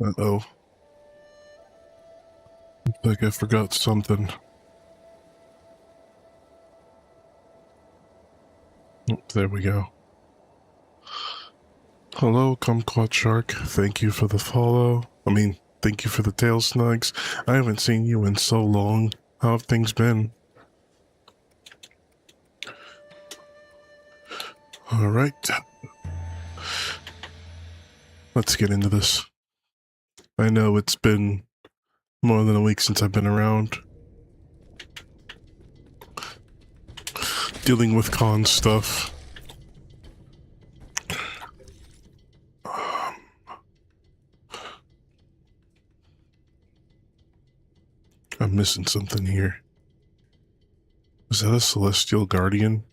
Uh-oh. Looks like I forgot something. Oh, there we go. Hello, Kumquat Shark. Thank you for the follow. Thank you for the tail snugs. I haven't seen you in so long. How have things been? Alright. Let's get into this. I know it's been more than a week since I've been around. Dealing with con stuff. I'm missing something here. Is that a Celestial Guardian?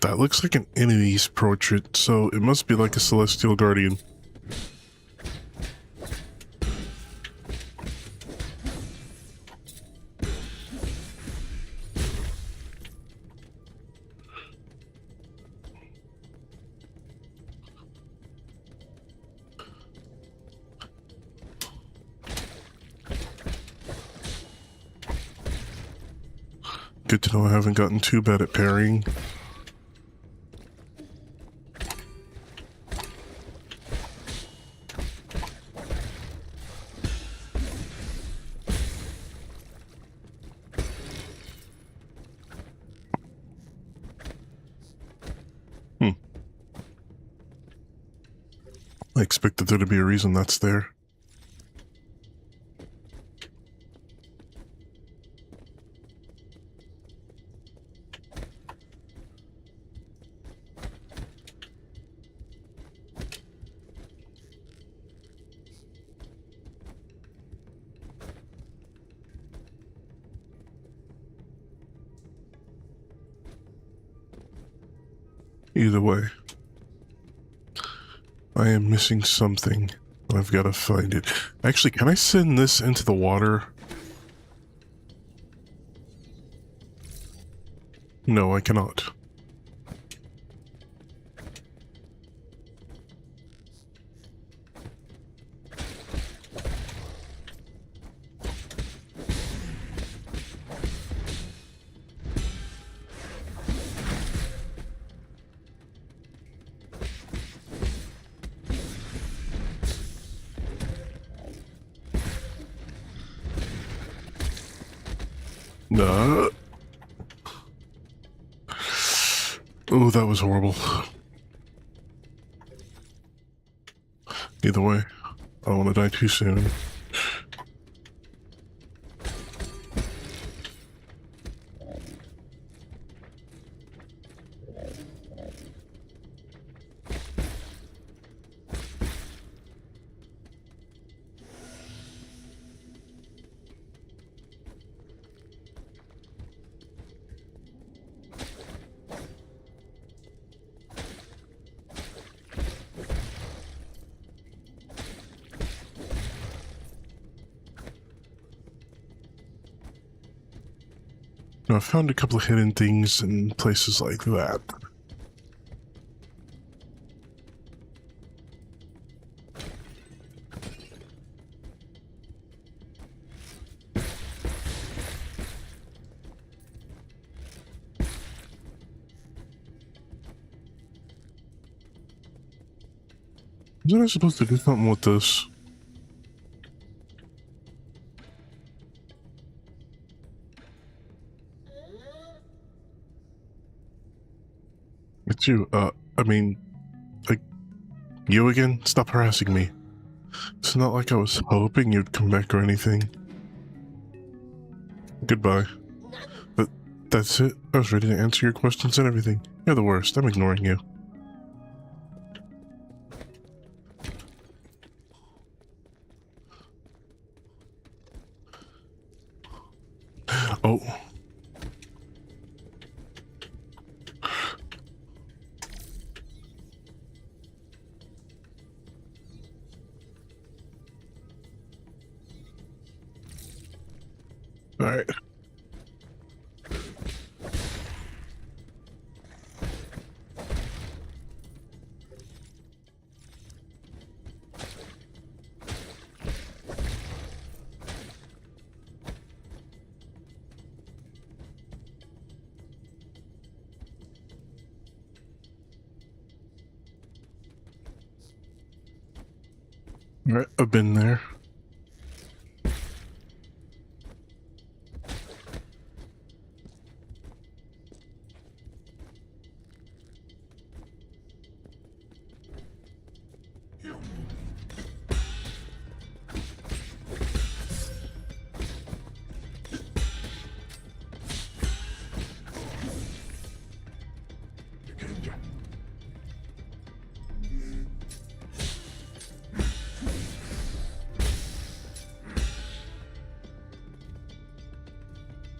That looks like an enemy's portrait, so it must be like a Celestial Guardian. Good to know I haven't gotten too bad at parrying. I expected there to be a reason that's there. Either way, I am missing something. I've got to find it. Actually, can I send this into the water? No, I cannot. Oh, that was horrible. Either way, I don't want to die too soon. Now, I found a couple of hidden things in places like that. Wasn't I supposed to do something with this? It's you, like, you again? Stop harassing me. It's not like I was hoping you'd come back or anything. Goodbye. But that's it. I was ready to answer your questions and everything. You're the worst. I'm ignoring you. Oh. Alright. Right, I've been there.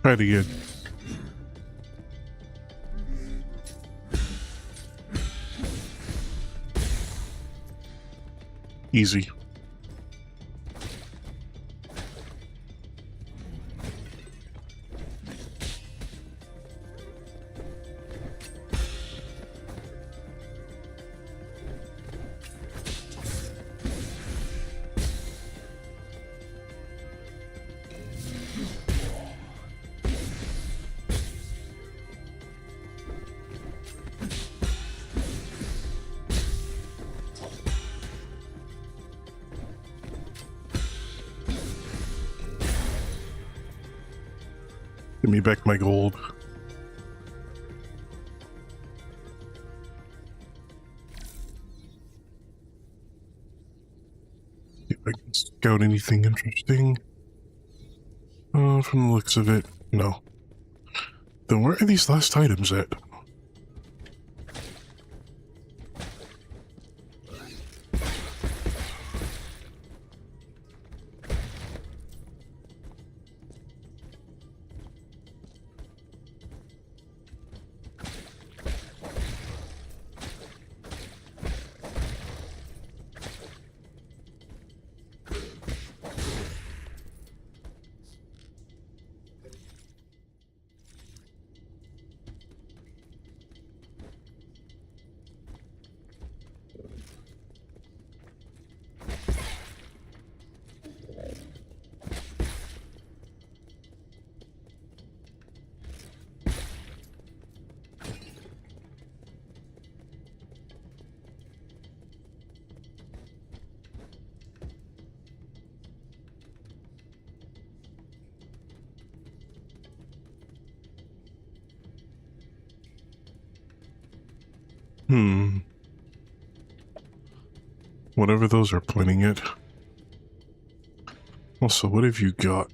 Try it again. Easy. Give me back my gold. See if I can scout anything interesting. From the looks of it, no. Then where are these last items at? Whatever those are pointing at. Also, what have you got?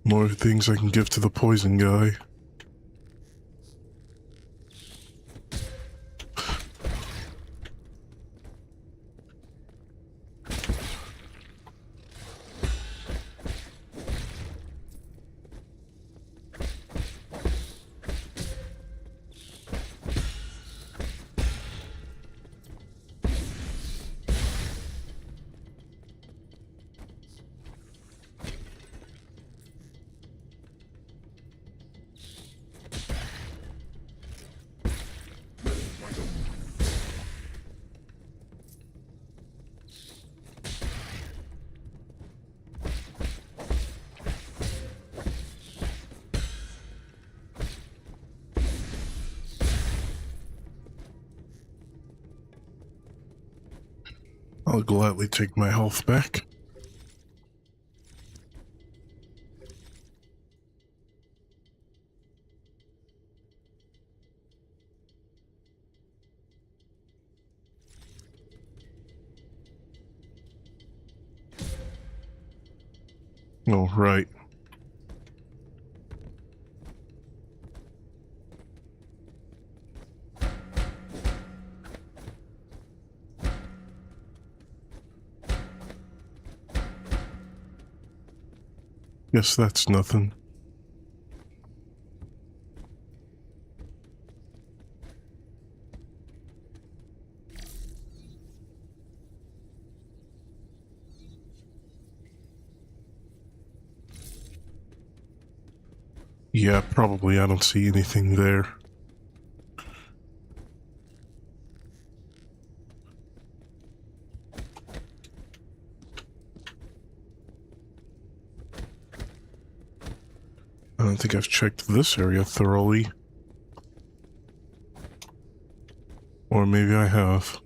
More things I can give to the poison guy. I'll gladly take my health back. Oh, right. Guess that's nothing. Yeah, probably. I don't see anything there. I don't think I've checked this area thoroughly. Or maybe I have.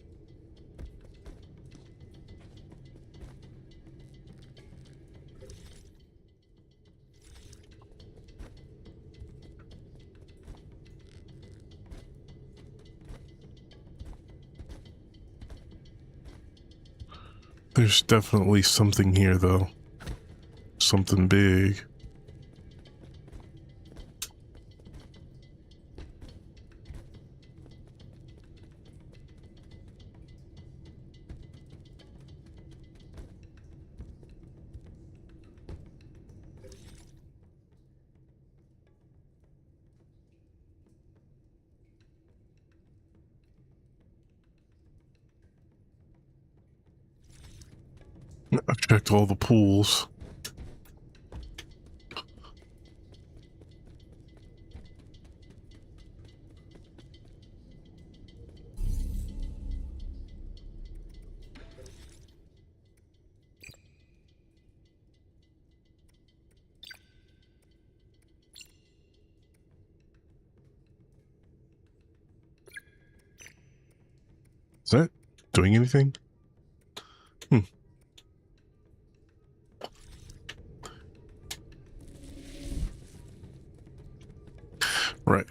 There's definitely something here, though. Something big. I've checked all the pools. Is that doing anything? Right.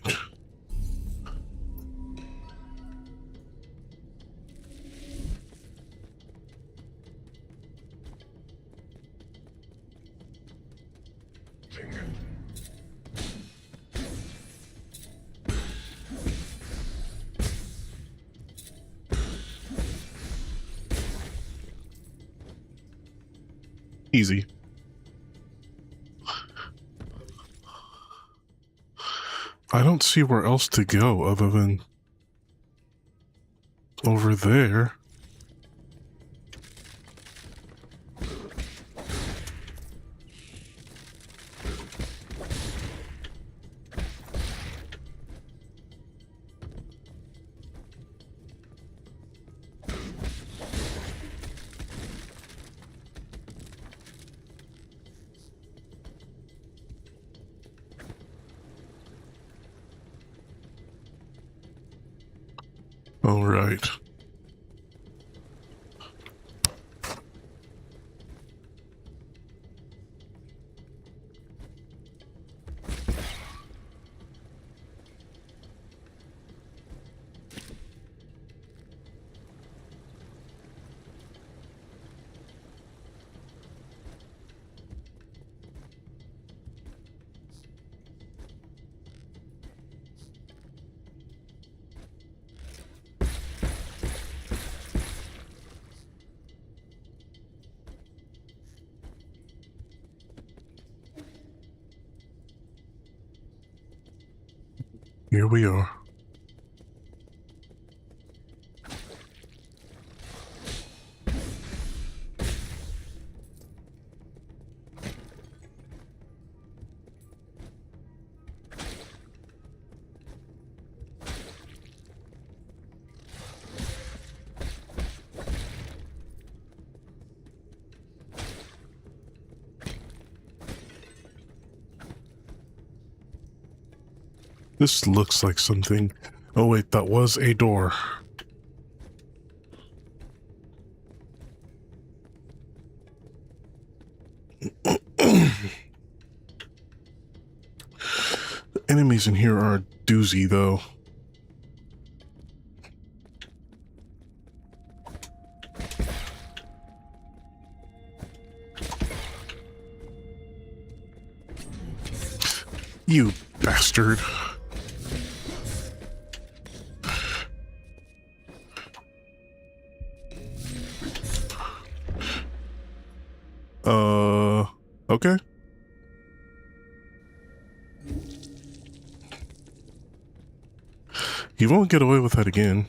Easy. I don't see where else to go other than over there. All right. Here we are. This looks like something. Oh wait, that was a door. The enemies in here are a doozy, though. You bastard. Okay. You won't get away with that again.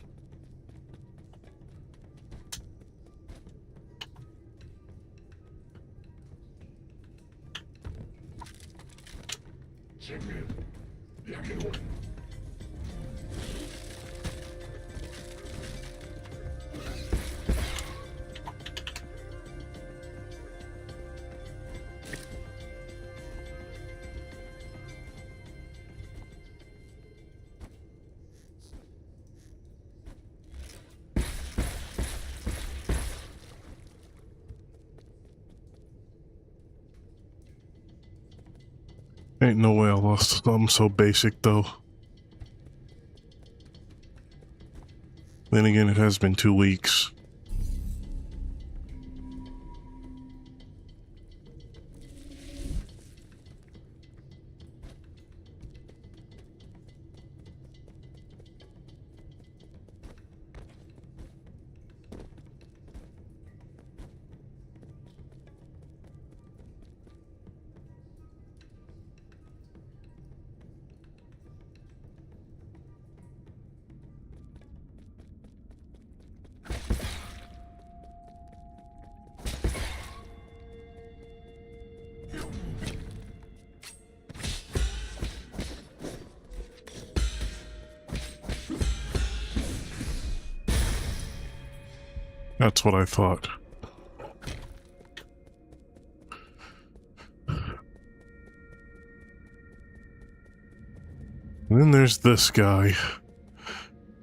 Ain't no way I lost something so basic, though. Then again, it has been 2 weeks. That's what I thought. And then there's this guy.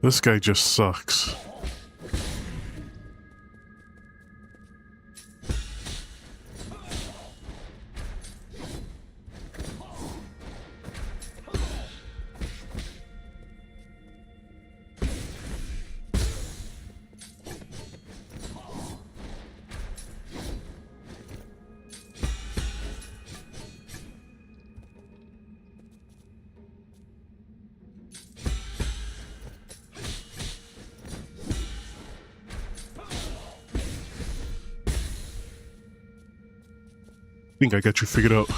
This guy just sucks. I think I got you figured out.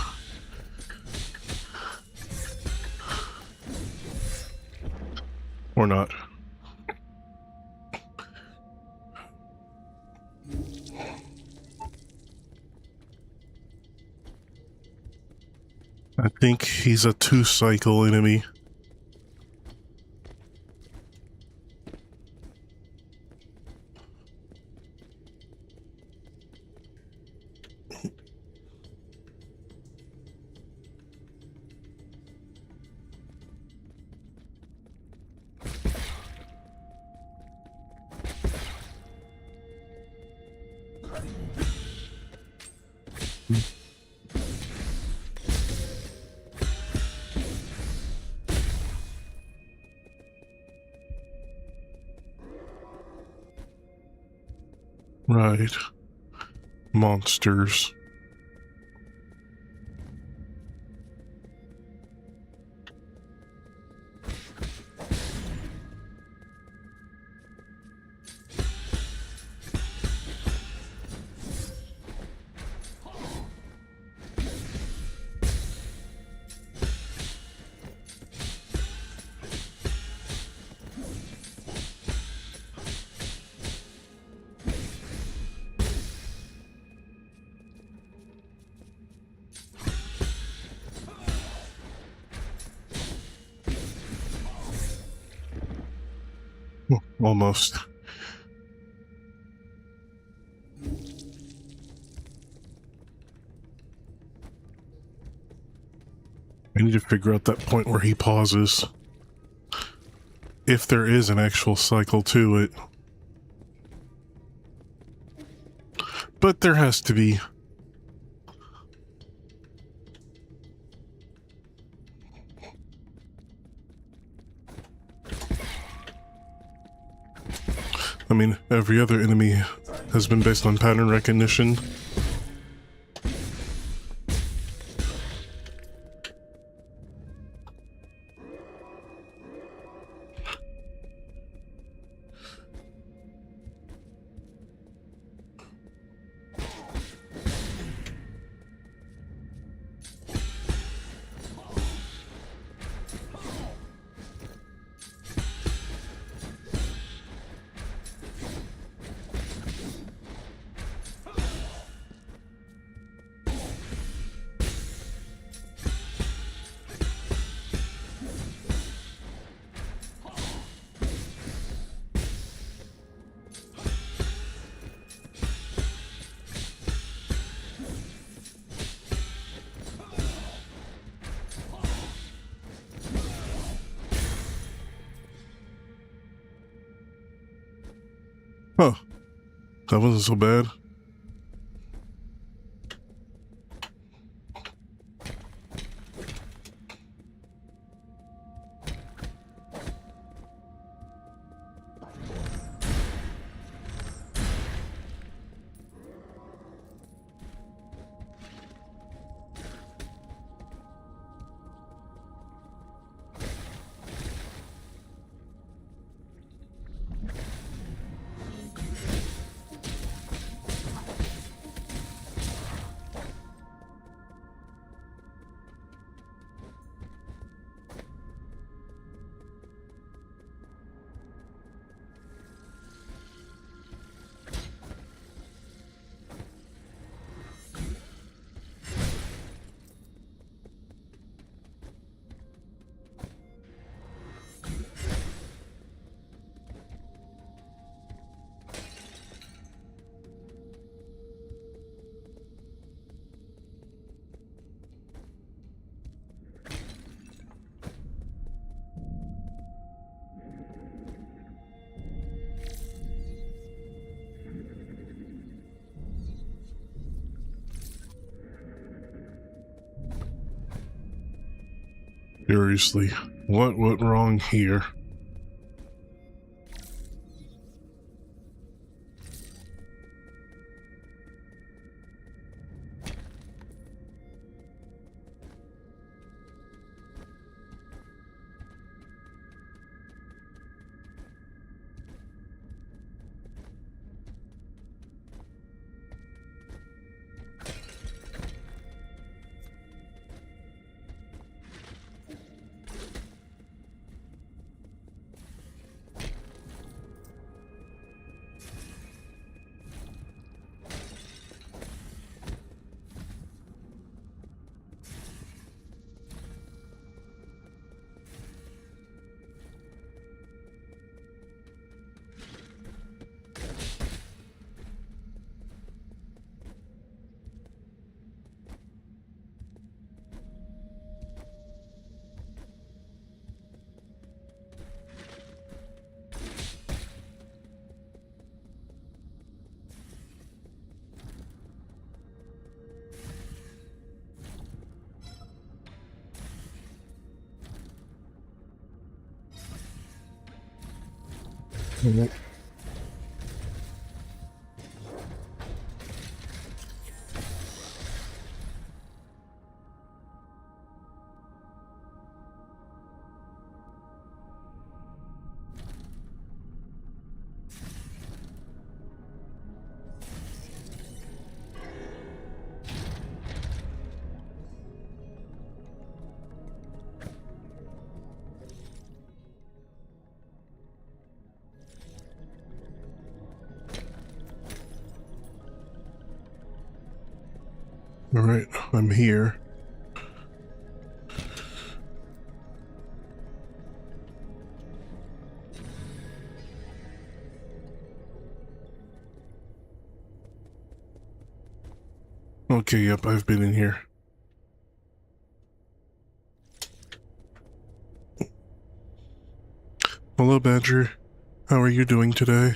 Or not. I think he's a 2-cycle enemy. Right. Monsters. Almost. I need to figure out that point where he pauses. If there is an actual cycle to it. But there has to be. I mean, every other enemy has been based on pattern recognition. Huh. That wasn't so bad. Seriously, what went wrong here? Alright, I'm here. Okay, yep, I've been in here. Hello, Badger. How are you doing today?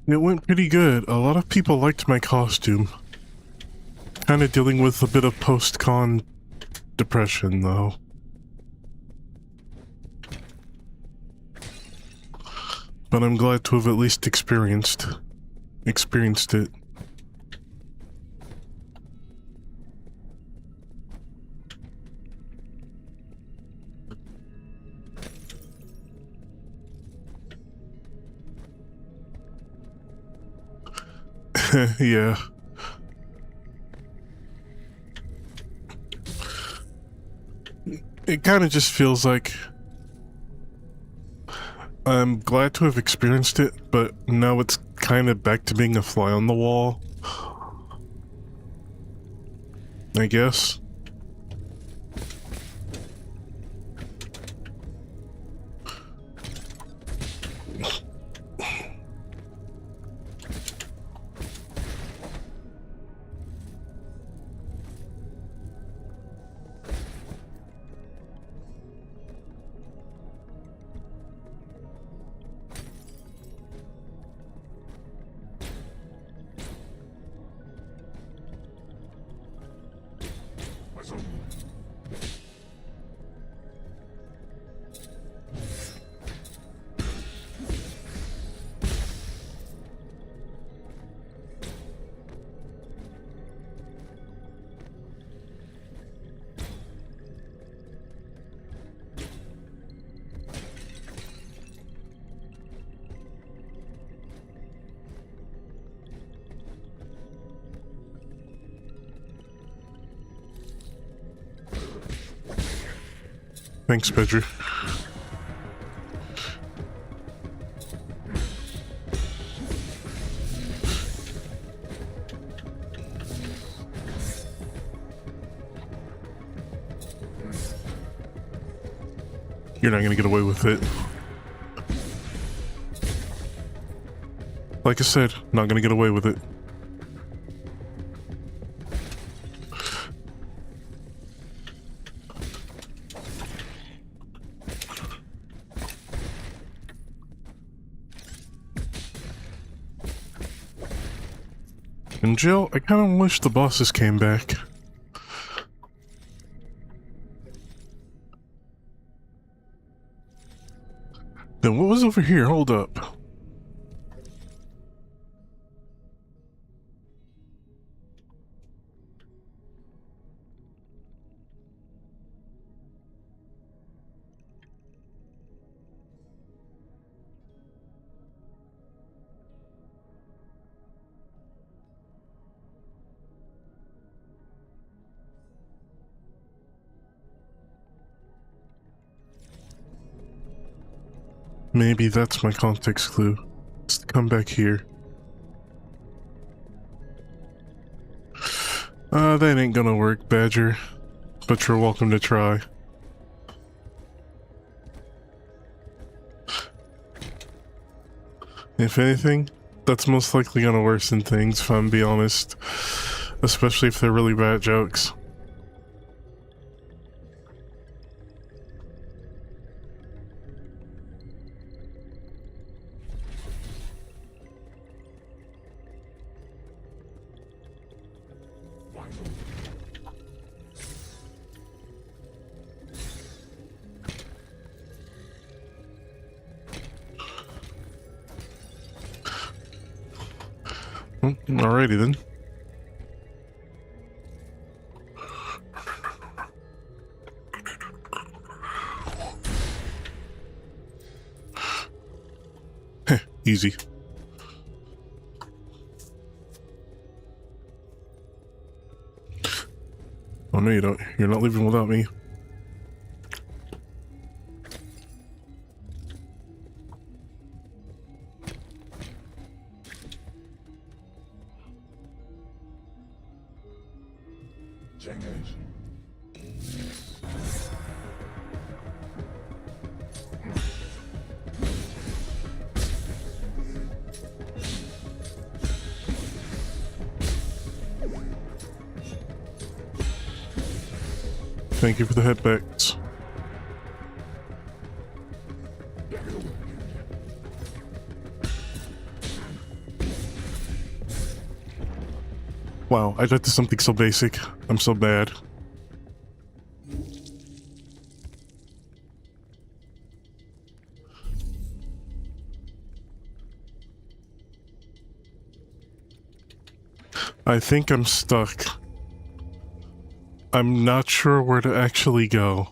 It went pretty good. A lot of people liked my costume. Kind of dealing with a bit of post-con depression, though. But I'm glad to have at least experienced it. Yeah. It kind of just feels like I'm glad to have experienced it, but now it's kind of back to being a fly on the wall, I guess. Thanks, Pedro. You're not gonna get away with it. Like I said, not gonna get away with it. And Jill, I kind of wish the bosses came back. Then what was over here? Hold up. Maybe that's my context clue. It's to come back here. That ain't gonna work, Badger. But you're welcome to try. If anything, that's most likely gonna worsen things, if I'm being honest. Especially if they're really bad jokes. Alrighty then. Heh, easy. Oh no, you don't. You're not leaving without me. Thank you for the headbacks. Wow, I got to something so basic. I'm so bad. I think I'm stuck. I'm not sure where to actually go.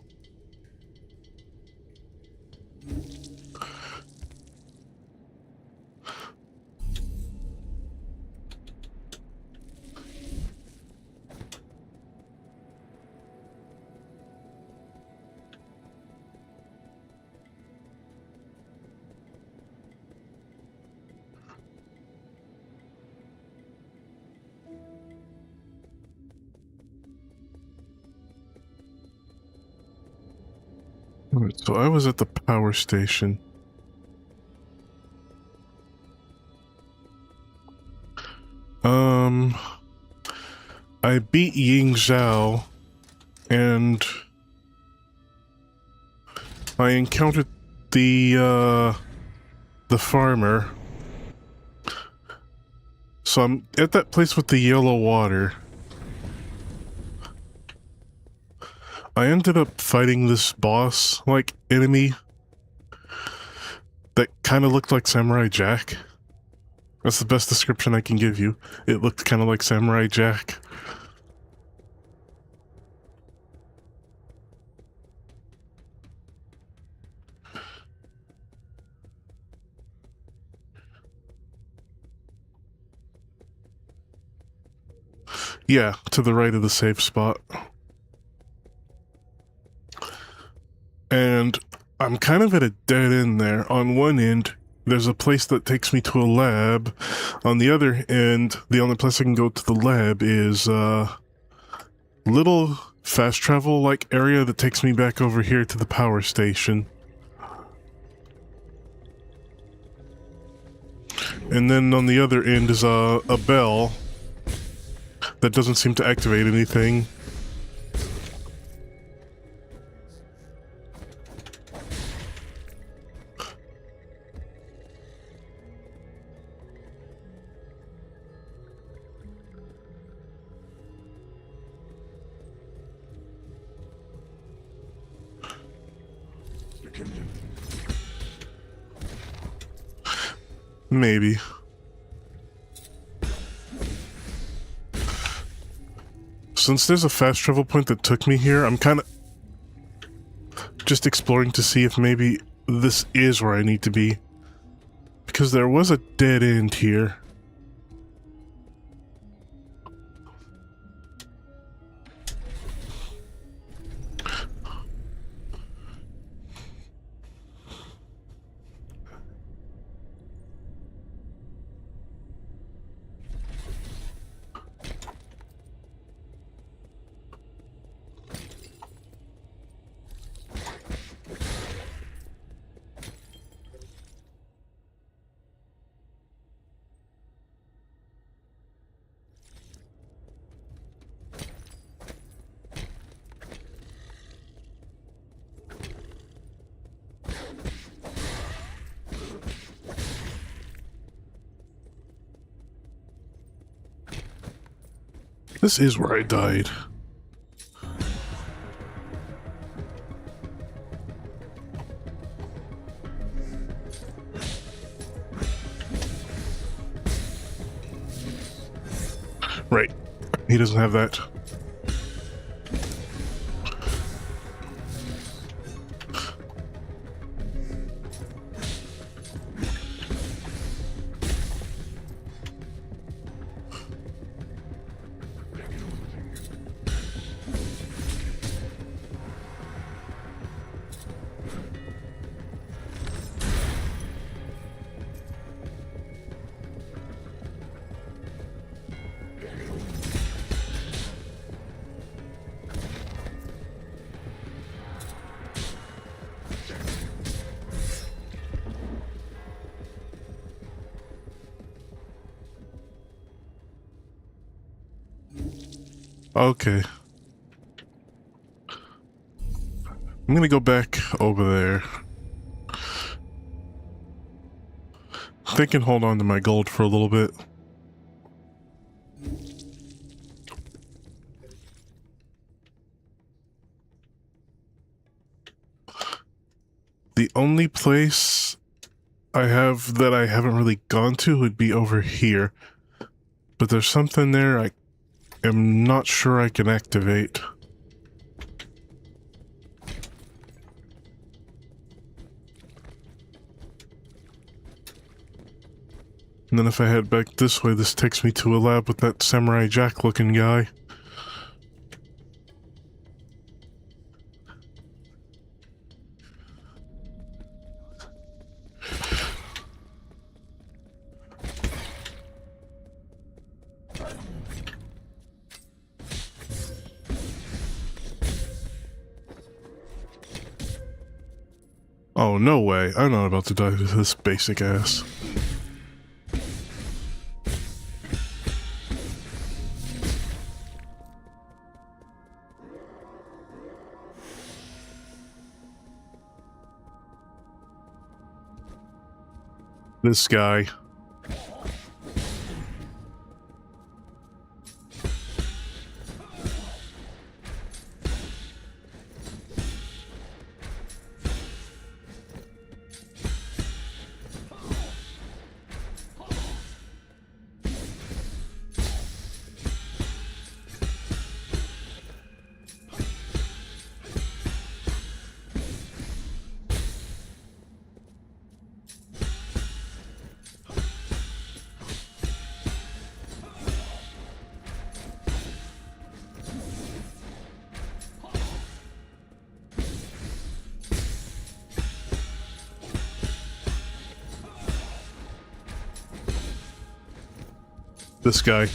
Alright, so I was at the power station. I beat Ying Zhao, and I encountered the farmer. So I'm at that place with the yellow water. I ended up fighting this boss, like, enemy that kind of looked like Samurai Jack. That's the best description I can give you. It looked kind of like Samurai Jack. Yeah, to the right of the safe spot. I'm kind of at a dead end there. On one end, there's a place that takes me to a lab. On the other end, the only place I can go to the lab is little fast travel like area that takes me back over here to the power station. And then on the other end is a bell that doesn't seem to activate anything. Maybe. Since there's a fast travel point that took me here, I'm kind of just exploring to see if maybe this is where I need to be. Because there was a dead end here. This is where I died. Right. He doesn't have that. Okay. I'm gonna go back over there. I think I can hold on to my gold for a little bit. The only place I have that I haven't really gone to would be over here. But there's something there I am not sure I can activate. And then if I head back this way, this takes me to a lab with that Samurai Jack looking guy. Oh, no way. I'm not about to die to this basic ass. This guy. This guy.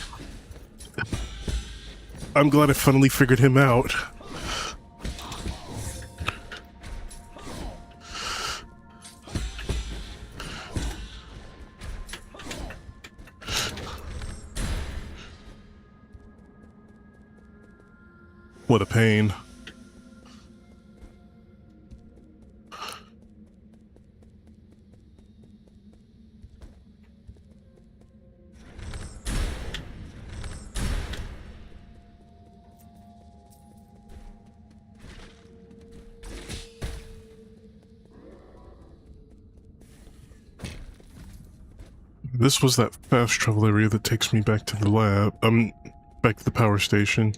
I'm glad I finally figured him out. What a pain. This was that fast travel area that takes me back to the lab, back to the power station.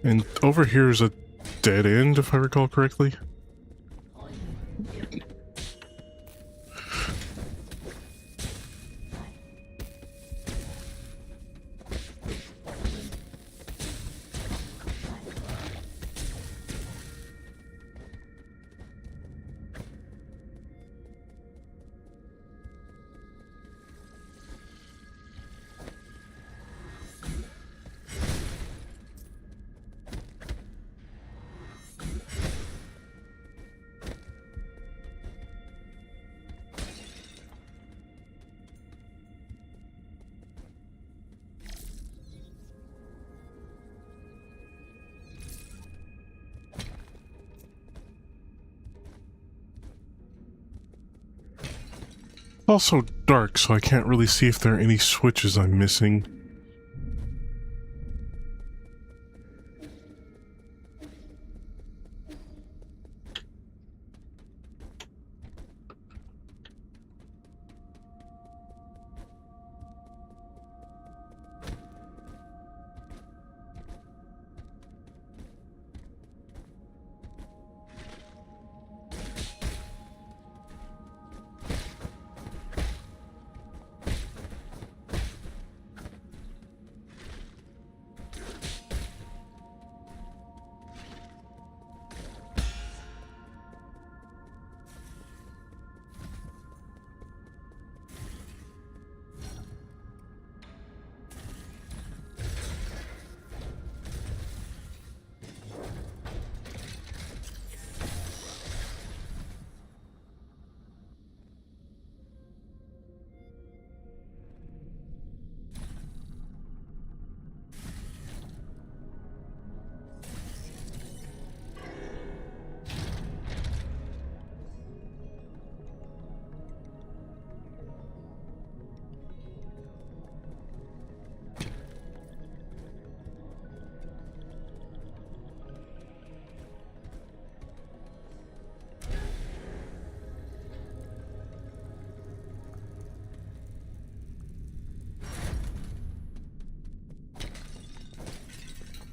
And over here is a dead end, if I recall correctly. Also dark, so I can't really see if there are any switches I'm missing.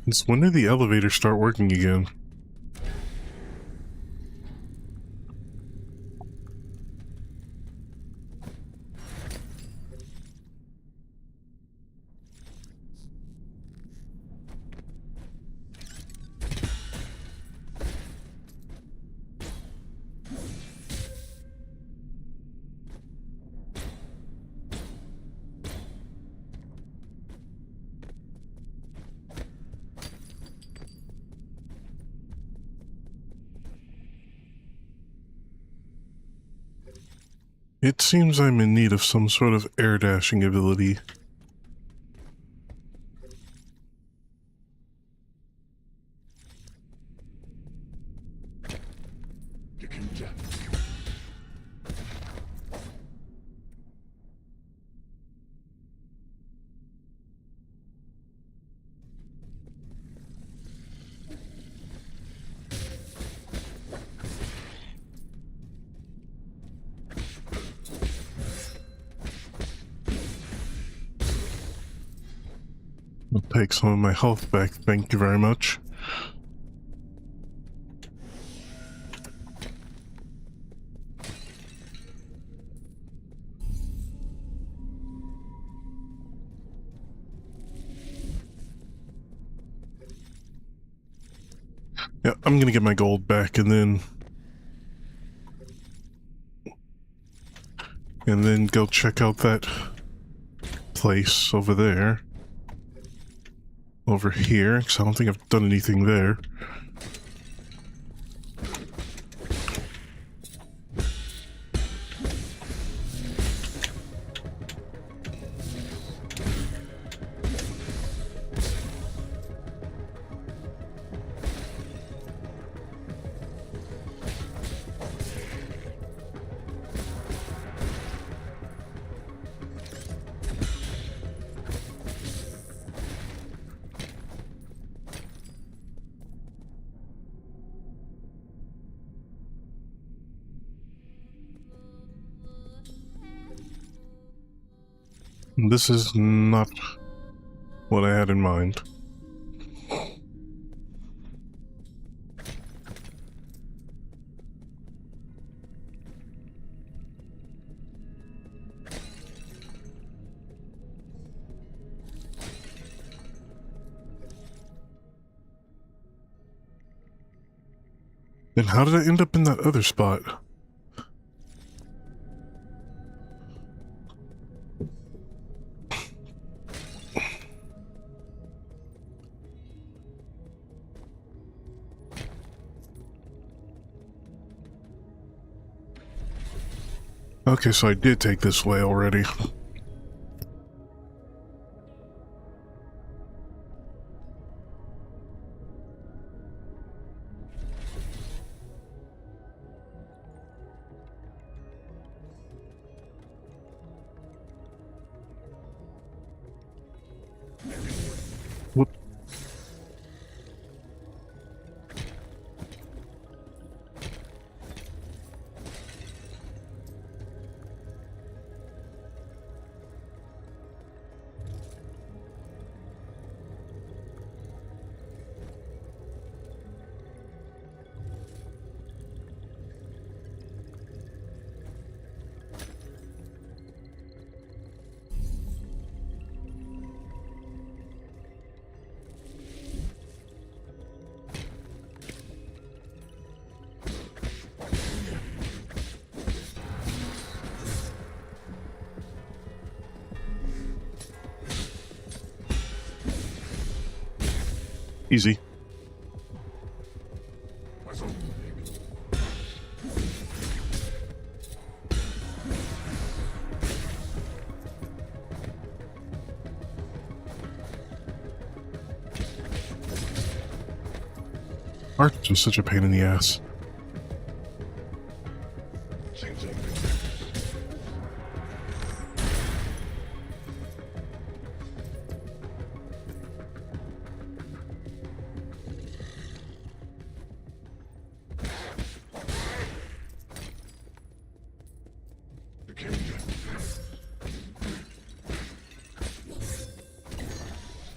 Since when did the elevator start working again? It seems I'm in need of some sort of air dashing ability. I'll take some of my health back, thank you very much. Yeah, I'm gonna get my gold back and then go check out that place over there. Over here, because I don't think I've done anything there. This is not what I had in mind. Then how did I end up in that other spot? Okay, so I did take this way already. Whoop. Easy. Arch is such a pain in the ass.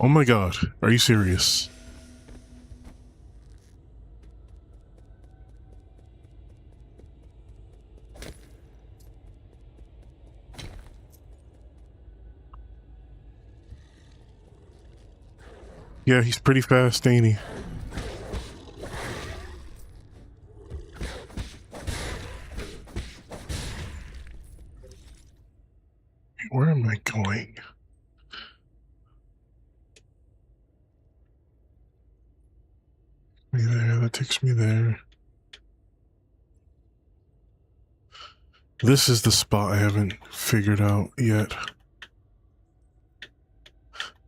Oh my god, are you serious? Yeah, he's pretty fast, ain't he? Where am I going? Me there, that takes me there. This is the spot I haven't figured out yet.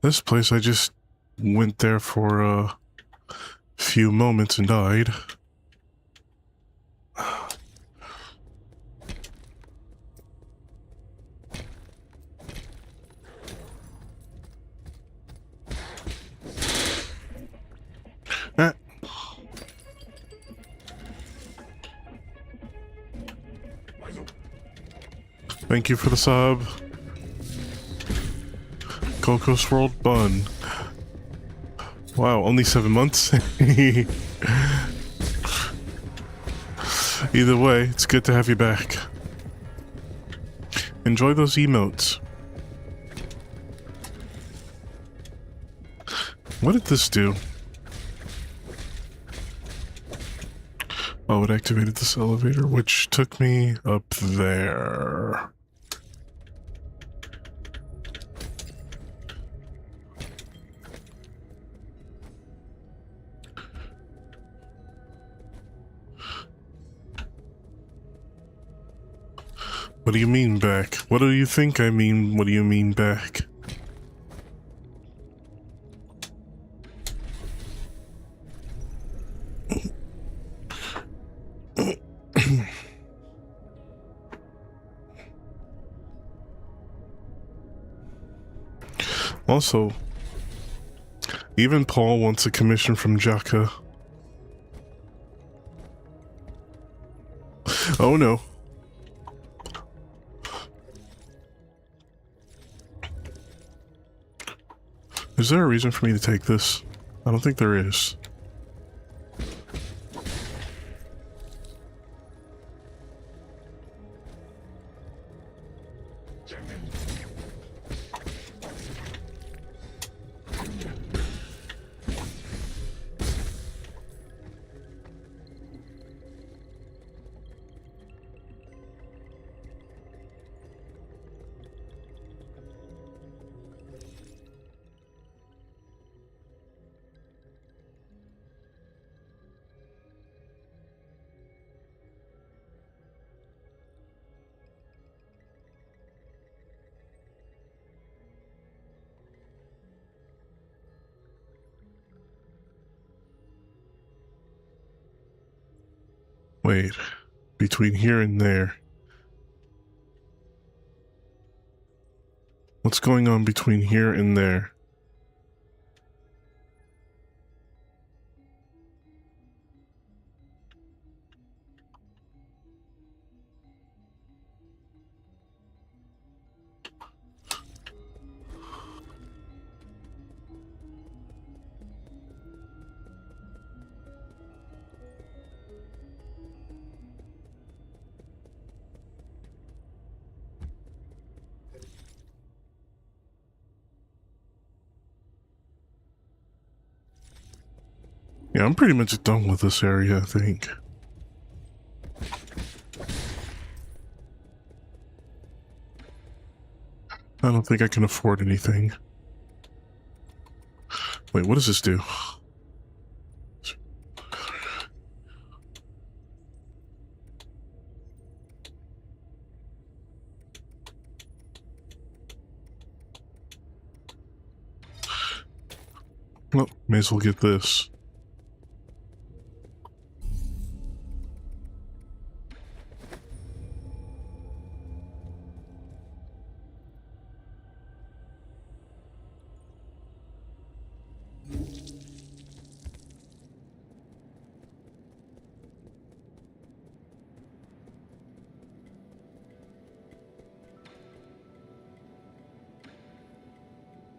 This place, I just went there for a few moments and died. Thank you for the sub. Coco's World Bun. Wow, only 7 months? Either way, it's good to have you back. Enjoy those emotes. What did this do? Oh, it activated this elevator, which took me up there. What do you mean back? What do you think I mean? What do you mean back? Also, even Paul wants a commission from Jaka. Oh no. Is there a reason for me to take this? I don't think there is. Wait, between here and there. What's going on between here and there? Yeah, I'm pretty much done with this area, I think. I don't think I can afford anything. Wait, what does this do? Well, may as well get this.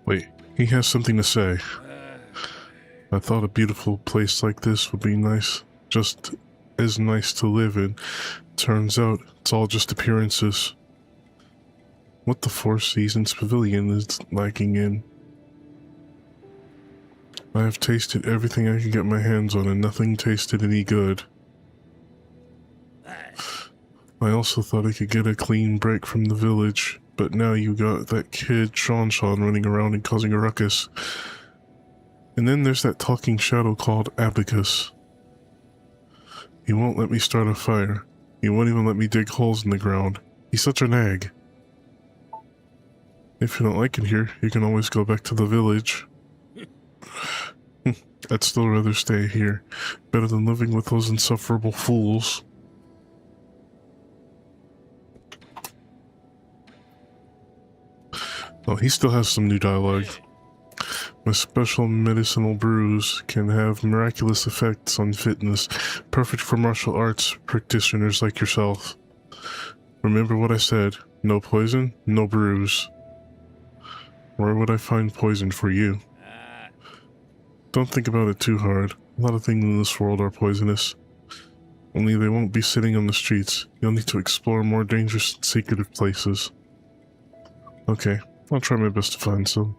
Wait, he has something to say. I thought a beautiful place like this would be nice, just as nice to live in. Turns out, it's all just appearances. What the Four Seasons Pavilion is lacking in. I have tasted everything I could get my hands on and nothing tasted any good. I also thought I could get a clean break from the village, but now you got that kid Sean running around and causing a ruckus. And then there's that talking shadow called Abacus. He won't let me start a fire. He won't even let me dig holes in the ground. He's such a nag. If you don't like it here, you can always go back to the village. I'd still rather stay here. Better than living with those insufferable fools. Oh, he still has some new dialogue. My special medicinal brews can have miraculous effects on fitness, perfect for martial arts practitioners like yourself. Remember what I said, no poison, no brews. Where would I find poison for you? Don't think about it too hard. A lot of things in this world are poisonous. Only they won't be sitting on the streets. You'll need to explore more dangerous and secretive places. Okay, I'll try my best to find some.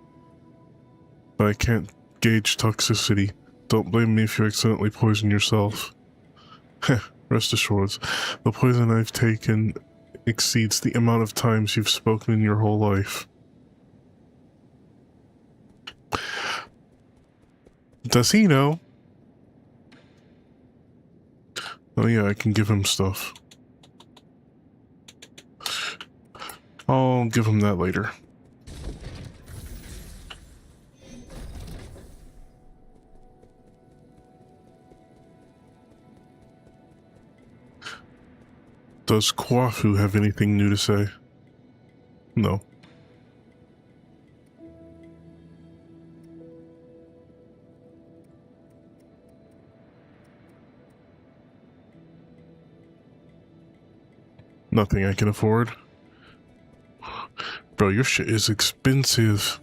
But I can't gauge toxicity. Don't blame me if you accidentally poison yourself. Heh, rest assured, the poison I've taken exceeds the amount of times you've spoken in your whole life. Does he know? Oh yeah, I can give him stuff. I'll give him that later. Does Kwafu have anything new to say? No. Nothing I can afford. Bro, your shit is expensive.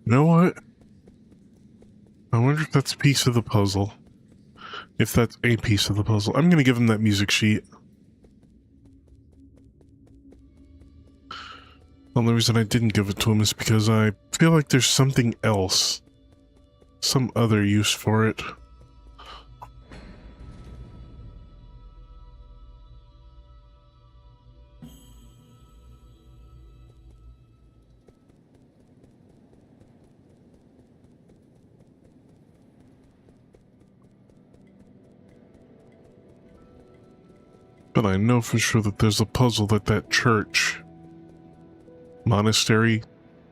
You know what? I wonder if that's a piece of the puzzle. If that's a piece of the puzzle. I'm gonna give him that music sheet. The only reason I didn't give it to him is because I feel like there's something else. Some other use for it. But I know for sure that there's a puzzle that church, monastery,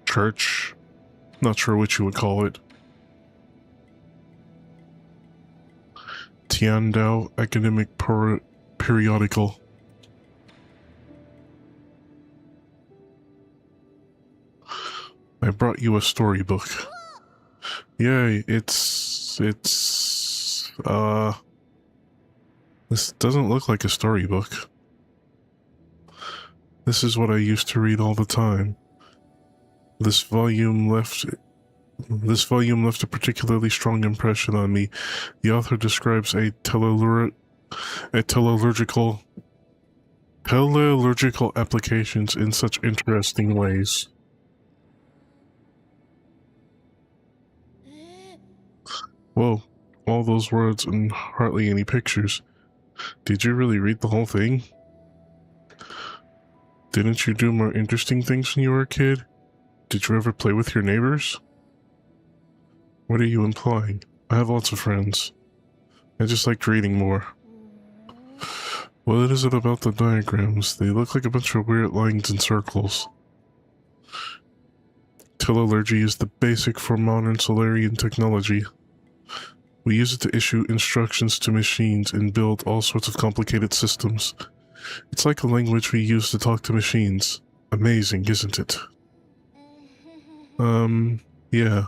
church, not sure what you would call it. Tiandao Academic Periodical. I brought you a storybook. Yay, this doesn't look like a storybook. This is what I used to read all the time. This volume left a particularly strong impression on me. The author describes a teleological applications in such interesting ways. Whoa, all those words and hardly any pictures. Did you really read the whole thing? Didn't you do more interesting things when you were a kid? Did you ever play with your neighbors? What are you implying? I have lots of friends. I just liked reading more. What is it about the diagrams? They look like a bunch of weird lines and circles. Teleology is the basic for modern Solarian technology. We use it to issue instructions to machines and build all sorts of complicated systems. It's like a language we use to talk to machines. Amazing, isn't it? Yeah.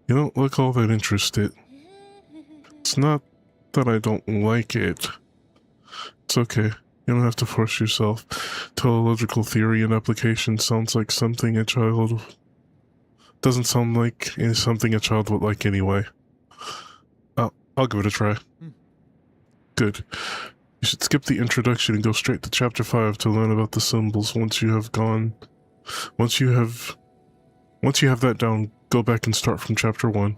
You don't look all that interested. It's not that I don't like it. It's okay. You don't have to force yourself. Teleological theory and application sounds like something a child... Doesn't sound like something a child would like anyway. I'll give it a try. Good. You should skip the introduction and go straight to chapter 5 to learn about the symbols. Once you have that down, go back and start from chapter 1.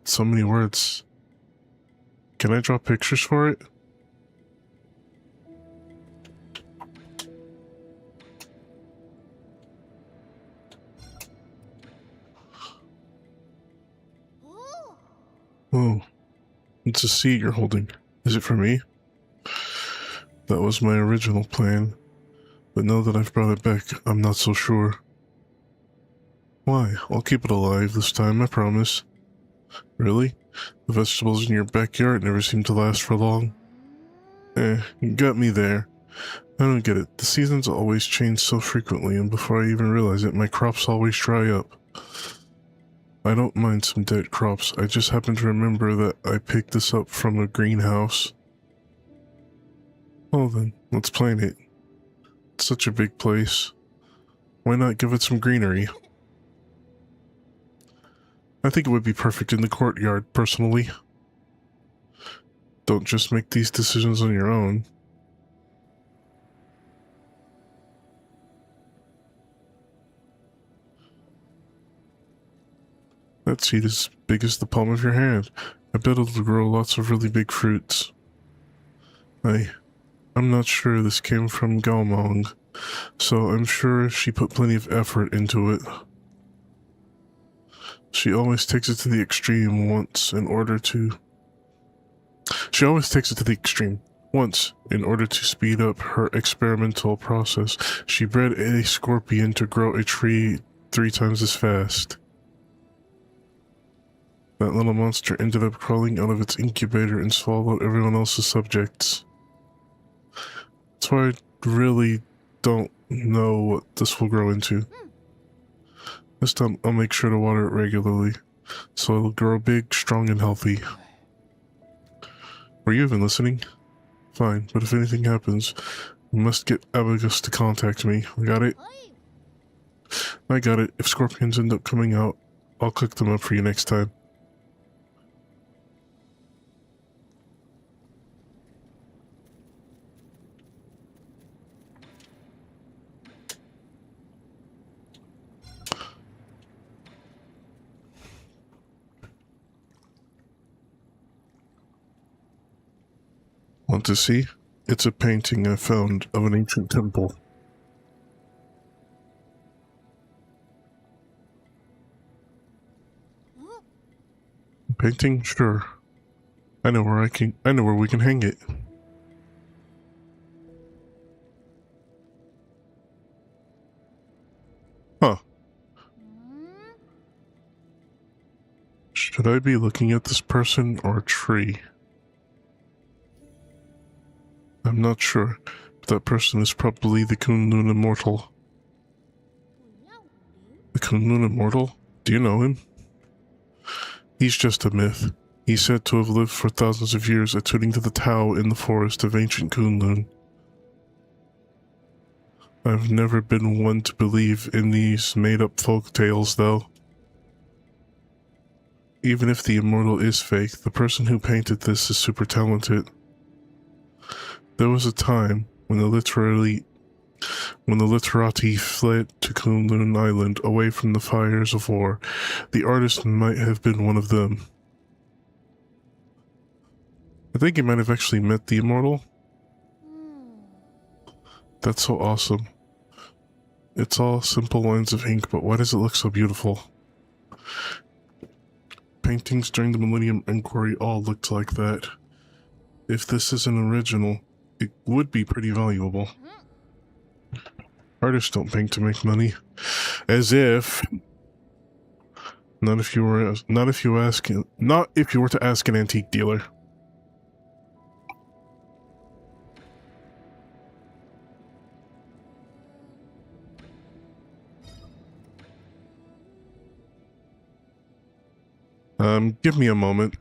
So many words. Can I draw pictures for it? Oh, it's a seed you're holding. Is it for me? That was my original plan, but now that I've brought it back, I'm not so sure. Why? I'll keep it alive this time, I promise. Really? The vegetables in your backyard never seem to last for long. You got me there. I don't get it. The seasons always change so frequently, and before I even realize it, my crops always dry up. I don't mind some dead crops. I just happen to remember that I picked this up from a greenhouse. Well then, let's plant it. It's such a big place. Why not give it some greenery? I think it would be perfect in the courtyard, personally. Don't just make these decisions on your own. That seed is big as the palm of your hand. I bet it'll grow lots of really big fruits. I'm not sure this came from Gaomong, so I'm sure she put plenty of effort into it. She always takes it to the extreme once in order to speed up her experimental process. She bred a scorpion to grow a tree 3 times as fast. That little monster ended up crawling out of its incubator and swallowed everyone else's subjects. That's why I really don't know what this will grow into. This time I'll make sure to water it regularly, so it'll grow big, strong, and healthy. Were you even listening? Fine, but if anything happens, you must get Abagus to contact me. Got it? I got it. If scorpions end up coming out, I'll cook them up for you next time. Want to see? It's a painting I found of an ancient temple. Painting? Sure. I know where we can hang it. Huh. Should I be looking at this person or a tree? I'm not sure, but that person is probably the Kunlun Immortal. The Kunlun Immortal? Do you know him? He's just a myth. He's said to have lived for thousands of years attuning to the Tao in the forest of ancient Kunlun. I've never been one to believe in these made-up folk tales, though. Even if the Immortal is fake, the person who painted this is super talented. There was a time when the literati fled to Kunlun Island away from the fires of war. The artist might have been one of them. I think he might have actually met the Immortal. That's so awesome. It's all simple lines of ink, but why does it look so beautiful? Paintings during the Millennium Inquiry all looked like that. If this is an original, it would be pretty valuable. Artists don't paint to make money. As if. Not if you were to ask an antique dealer. Give me a moment.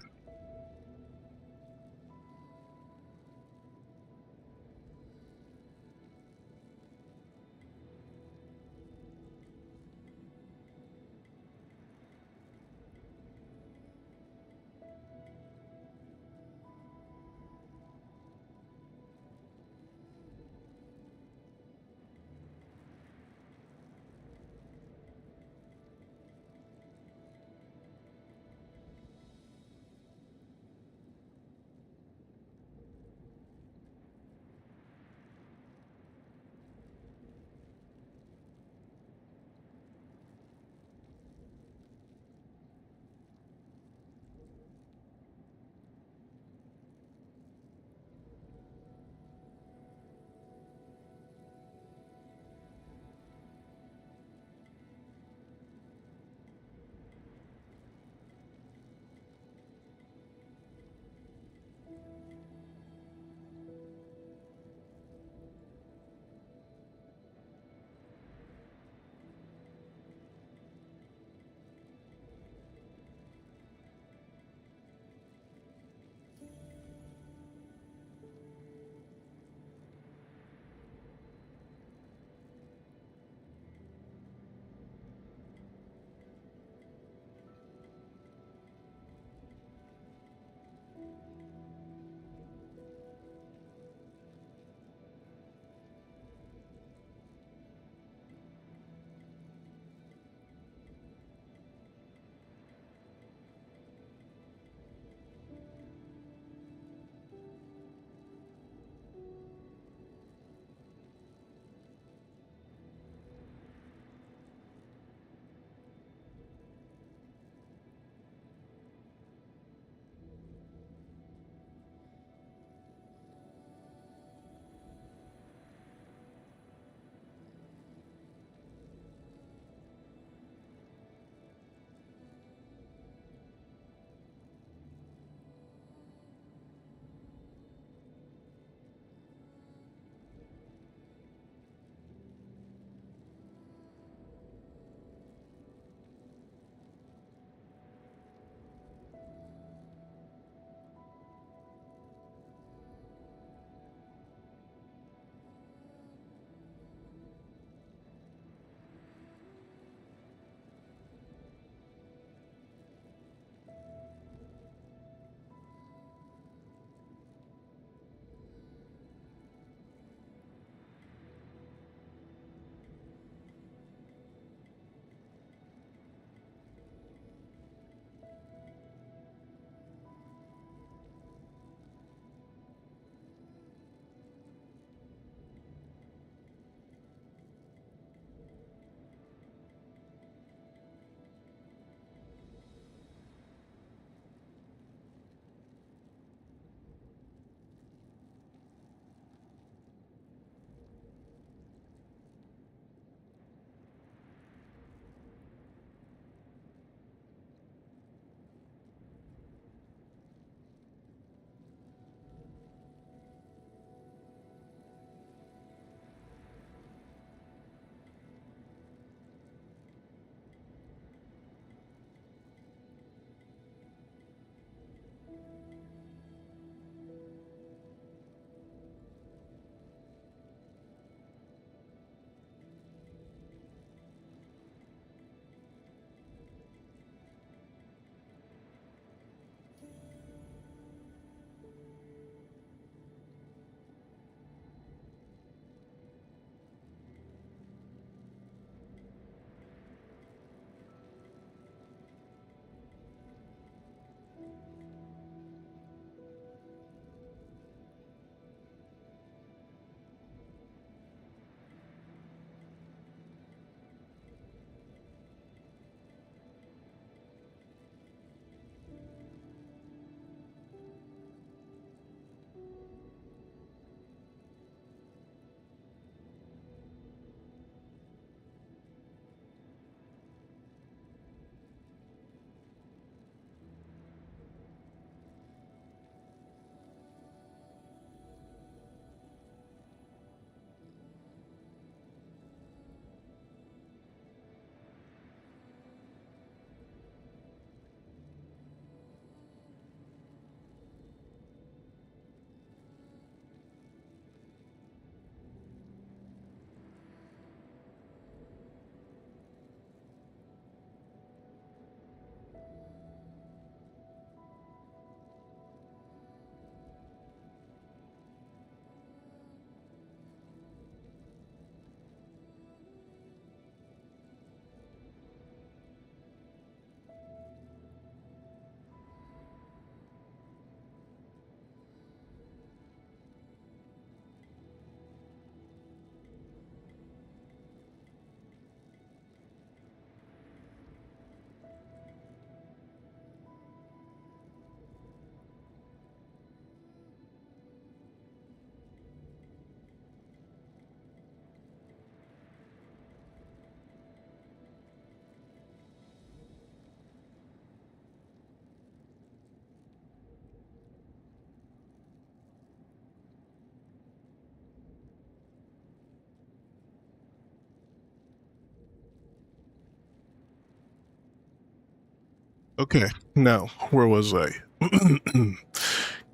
Okay, now, where was I?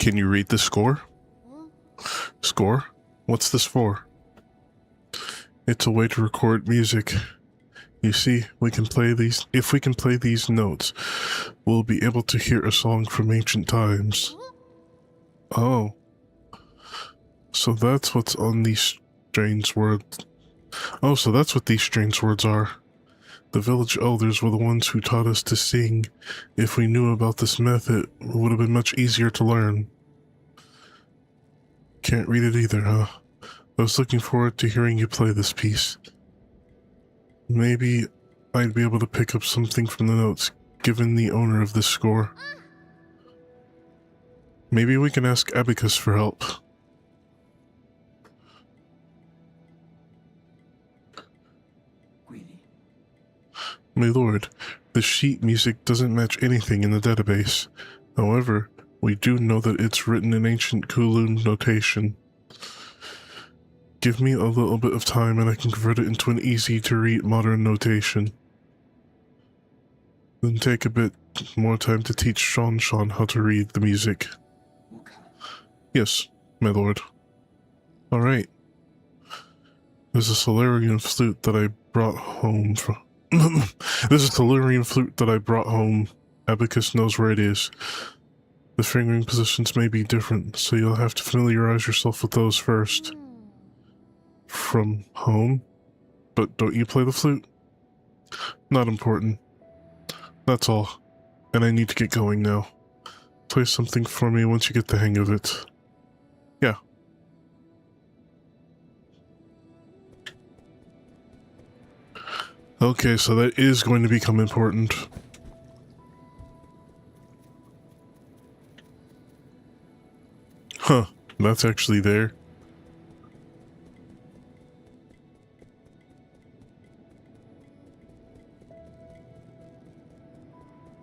Can you read the score? Score? What's this for? It's a way to record music. You see, we can play these. If we can play these notes, we'll be able to hear a song from ancient times. Oh. So that's what's on these strange words. Oh, so that's what these strange words are. The village elders were the ones who taught us to sing. If we knew about this method, it would have been much easier to learn. Can't read it either, huh? I was looking forward to hearing you play this piece. Maybe I'd be able to pick up something from the notes, given the owner of this score. Maybe we can ask Abacus for help. My lord, the sheet music doesn't match anything in the database. However, we do know that it's written in ancient Kulun notation. Give me a little bit of time and I can convert it into an easy-to-read modern notation. Then take a bit more time to teach Shan how to read the music. Yes, my lord. Alright. There's a Solarian flute that I brought home from... There's a Solarian flute that I brought home. Abacus knows where it is. The fingering positions may be different, so you'll have to familiarize yourself with those first. From home? But don't you play the flute? Not important. That's all. And I need to get going now. Play something for me once you get the hang of it. Yeah. Okay, so that is going to become important. Huh, that's actually there.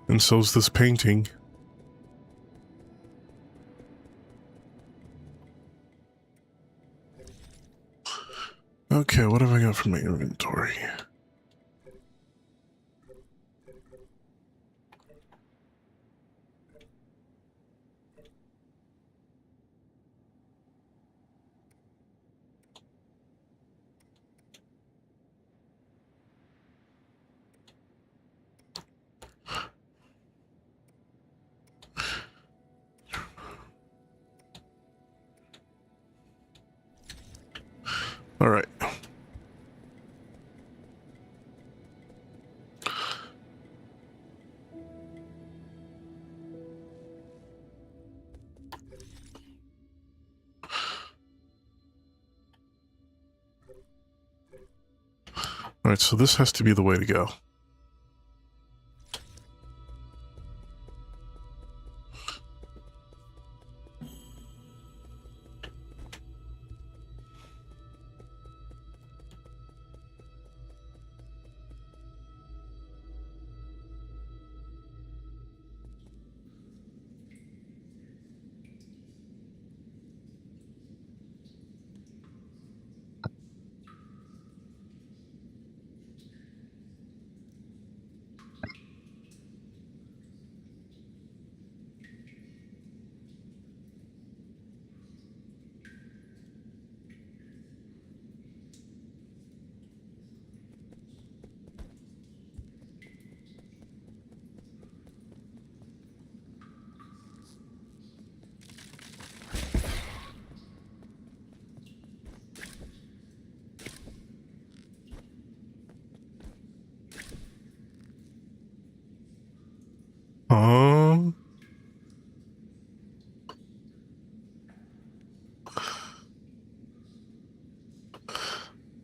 And so's this painting. Okay, what have I got from my inventory? Alright. Alright, so this has to be the way to go.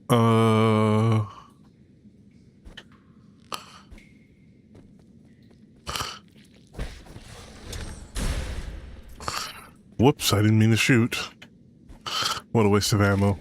Uh... Whoops, I didn't mean to shoot. What a waste of ammo.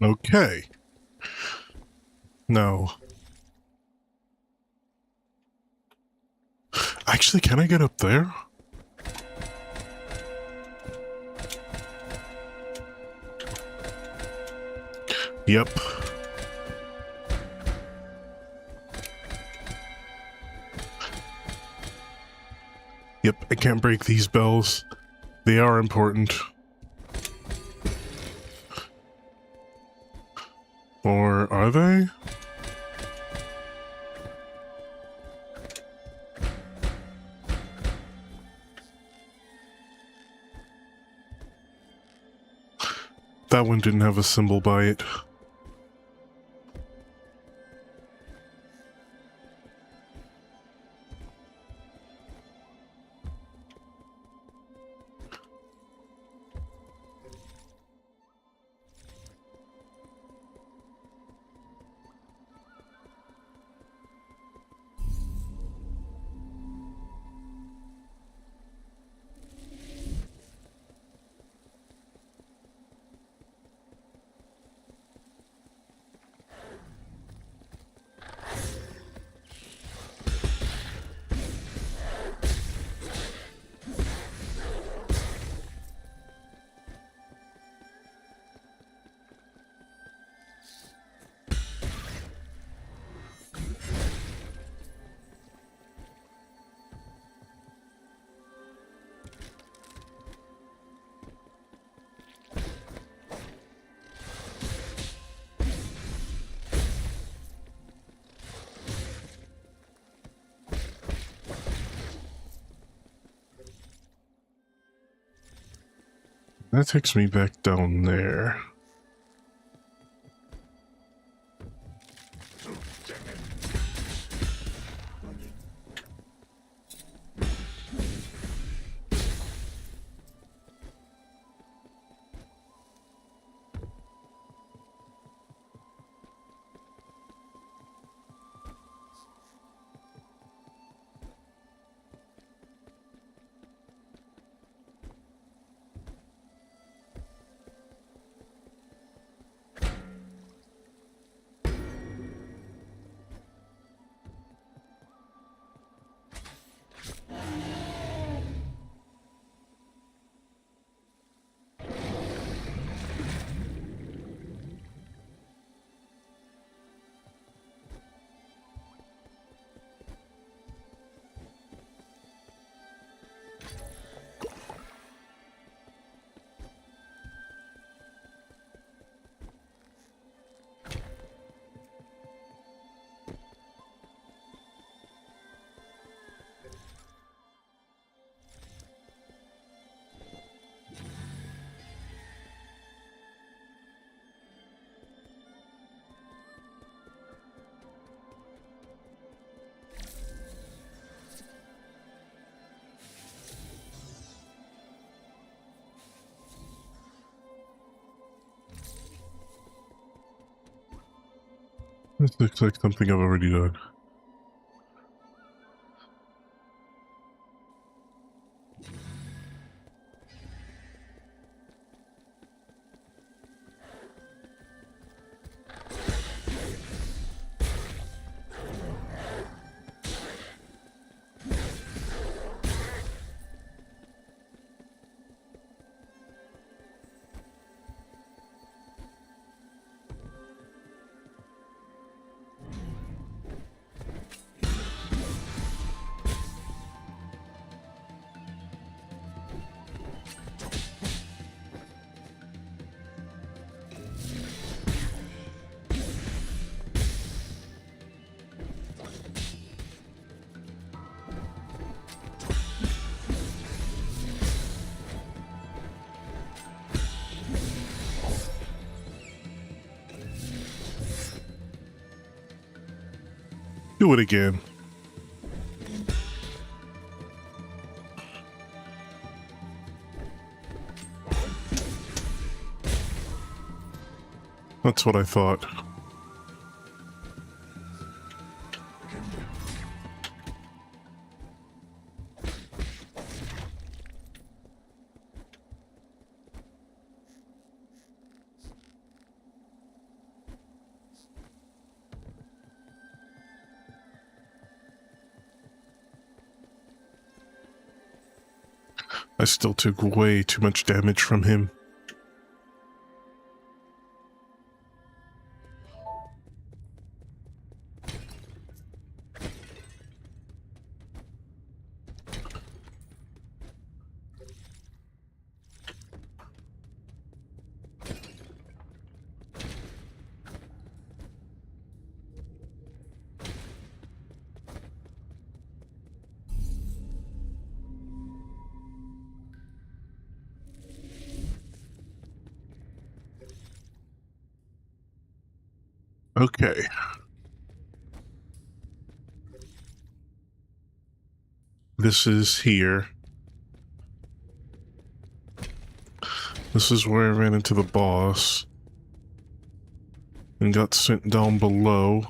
Okay. No. Actually, can I get up there? Yep. Yep, I can't break these bells. They are important. Or are they? That one didn't have a symbol by it. That takes me back down there. This looks like something I've already done. Do it again. That's what I thought. I still took way too much damage from him. Okay. This is here. This is where I ran into the boss and got sent down below.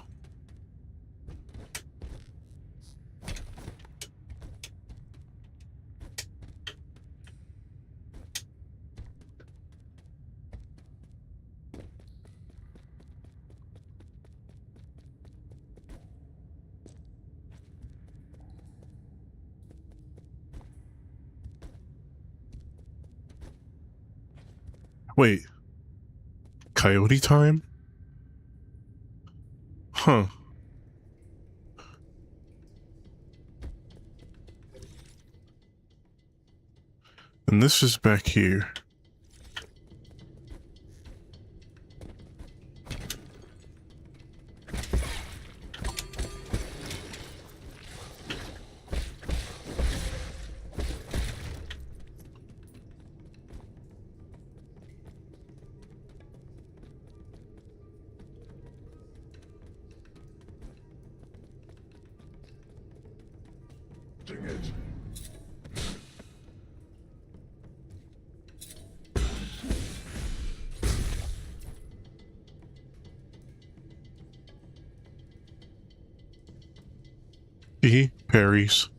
Wait. Coyote time? Huh. And this is back here. He parries.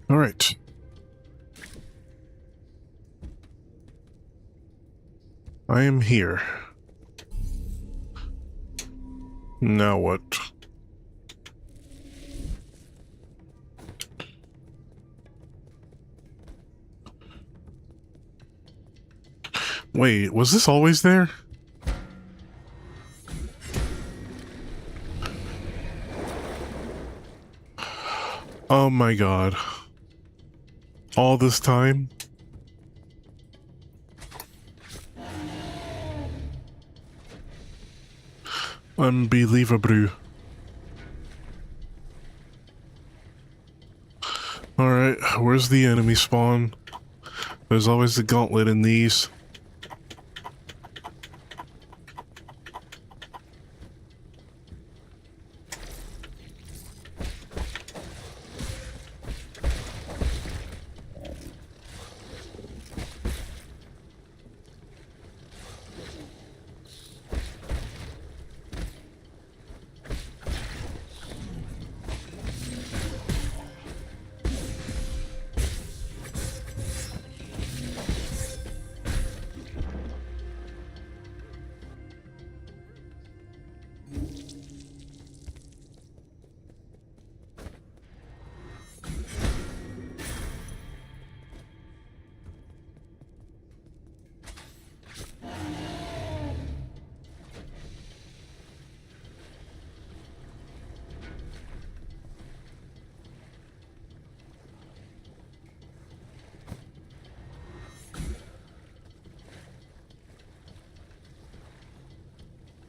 All right. I am here. Now what? Wait, was this always there? Oh my god. All this time? Unbelievable. Alright, where's the enemy spawn? There's always the gauntlet in these.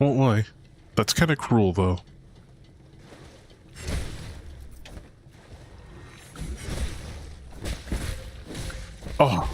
Won't lie. That's kind of cruel, though. Oh.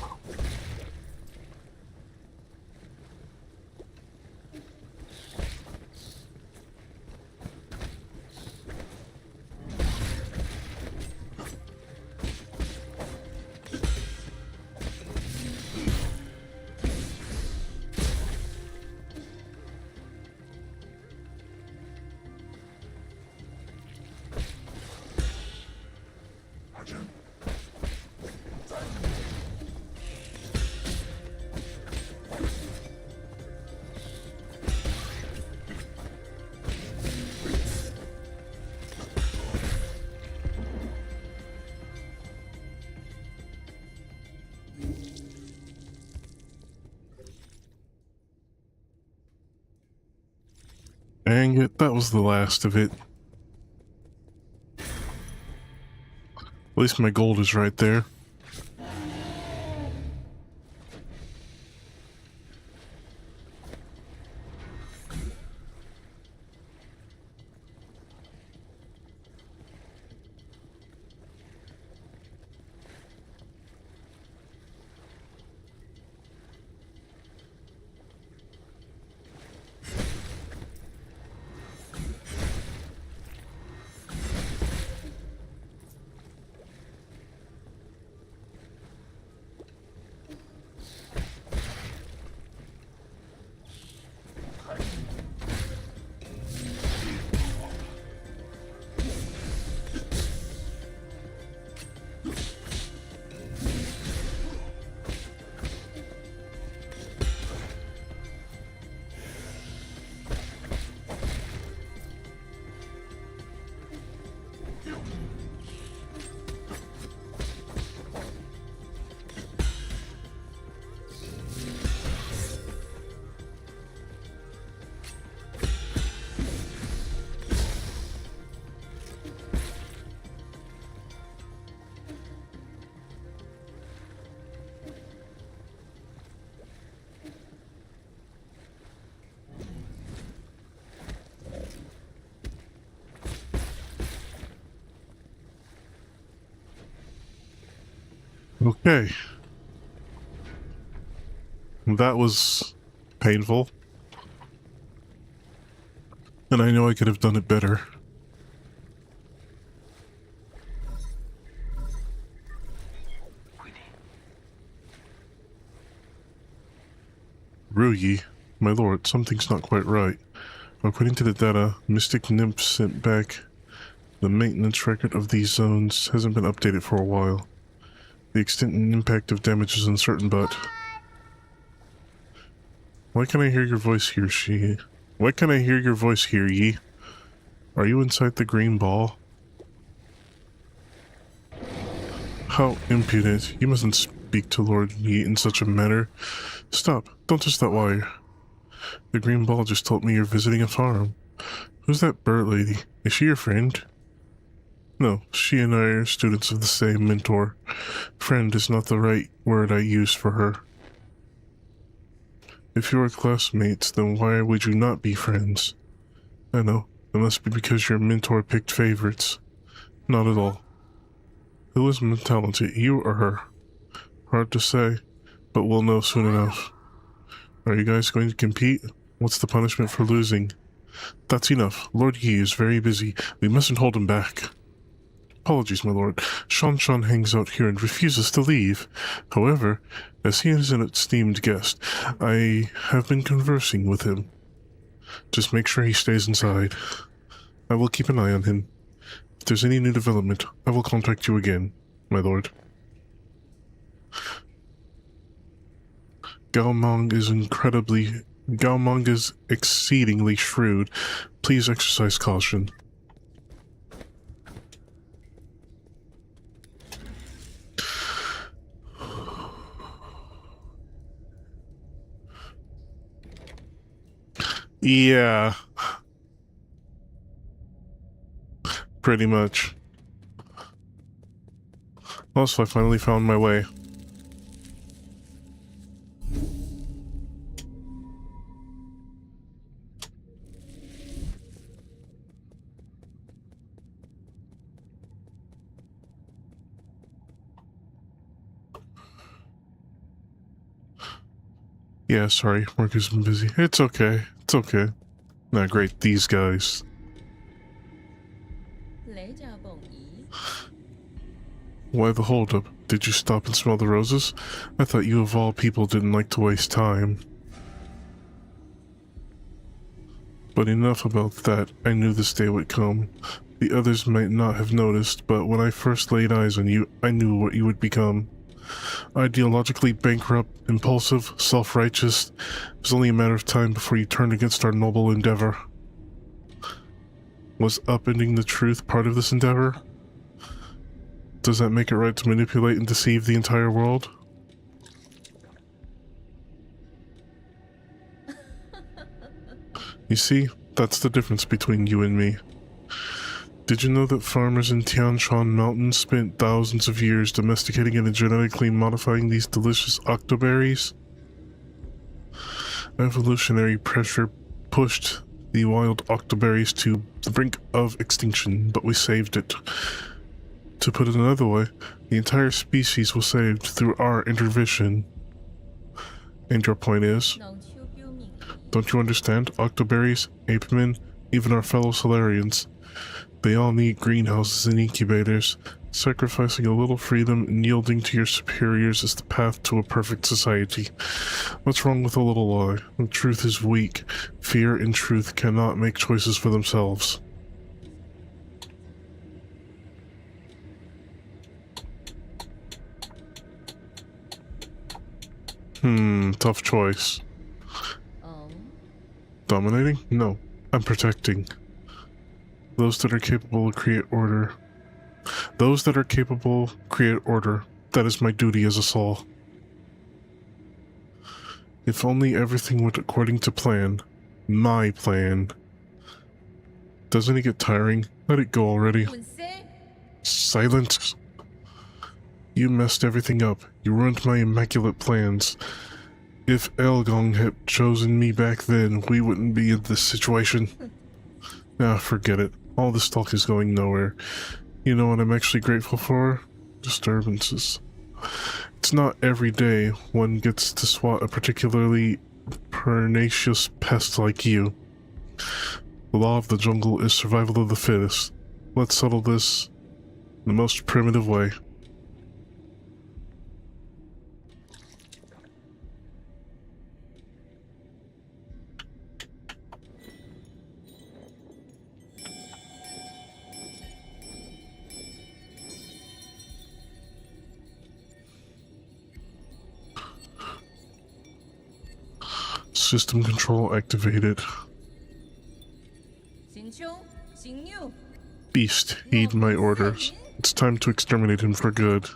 Dang it, that was the last of it. At least my gold is right there. Okay. That was painful. And I know I could have done it better. Ruyi, my lord, something's not quite right. According to the data Mystic Nymph sent back, the maintenance record of these zones hasn't been updated for a while. The extent and impact of damage is uncertain, but... Why can I hear your voice here, Shi? Why can I hear your voice here, Yi? Are you inside the green ball? How impudent. You mustn't speak to Lord Yi in such a manner. Stop. Don't touch that wire. The green ball just told me you're visiting a farm. Who's that bird lady? Is she your friend? No, she and I are students of the same mentor. Friend is not the right word I use for her. If you are classmates, then why would you not be friends? I know, it must be because your mentor picked favorites. Not at all. Who is more talented, you or her? Hard to say, but we'll know soon enough. Are you guys going to compete? What's the punishment for losing? That's enough. Lord Yi is very busy. We mustn't hold him back. Apologies, my lord. Shan Shan hangs out here and refuses to leave. However, as he is an esteemed guest, I have been conversing with him. Just make sure he stays inside. I will keep an eye on him. If there's any new development, I will contact you again, my lord. Gaomong is exceedingly shrewd. Please exercise caution. Yeah. Pretty much. Also, I finally found my way. Yeah, sorry, work has been busy. It's okay. It's okay. Nah, great. These guys. Why the holdup? Did you stop and smell the roses? I thought you of all people didn't like to waste time. But enough about that. I knew this day would come. The others might not have noticed, but when I first laid eyes on you, I knew what you would become. Ideologically bankrupt, impulsive, self-righteous. It was only a matter of time before you turned against our noble endeavor. Was upending the truth part of this endeavor? Does that make it right to manipulate and deceive the entire world? You see, that's the difference between you and me. Did you know that farmers in Tian Shan Mountain spent thousands of years domesticating and genetically modifying these delicious octoberries? Evolutionary pressure pushed the wild octoberries to the brink of extinction, but we saved it. To put it another way, the entire species was saved through our intervention. And your point is? Don't you understand? Octoberries, apemen, even our fellow Solarians. They all need greenhouses and incubators. Sacrificing a little freedom and yielding to your superiors is the path to a perfect society. What's wrong with a little lie? The truth is weak. Fear and truth cannot make choices for themselves. Tough choice. Dominating? No. I'm protecting. Those that are capable create order. Those that are capable create order. That is my duty as a Sol. If only everything went according to plan. My plan. Doesn't it get tiring? Let it go already. Silence. You messed everything up. You ruined my immaculate plans. If Elgong had chosen me back then, we wouldn't be in this situation. Ah, forget it. All this talk is going nowhere. You know what I'm actually grateful for? Disturbances. It's not every day one gets to swat a particularly pernicious pest like you. The law of the jungle is survival of the fittest. Let's settle this in the most primitive way. System control activated. Beast, heed my orders. It's time to exterminate him for good.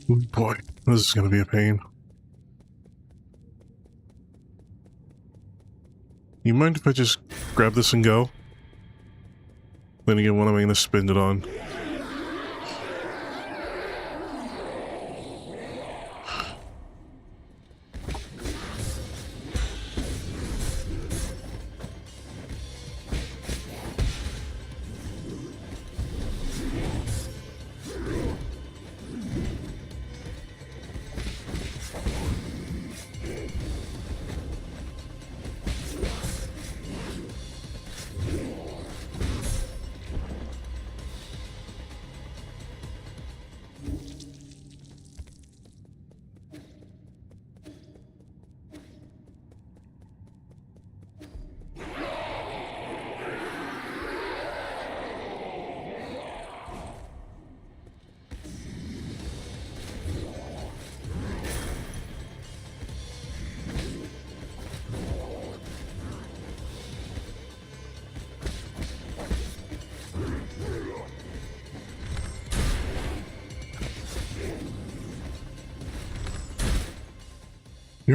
Oh boy, this is gonna be a pain. You mind if I just grab this and go? Then again, what am I gonna spend it on?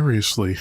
furiously.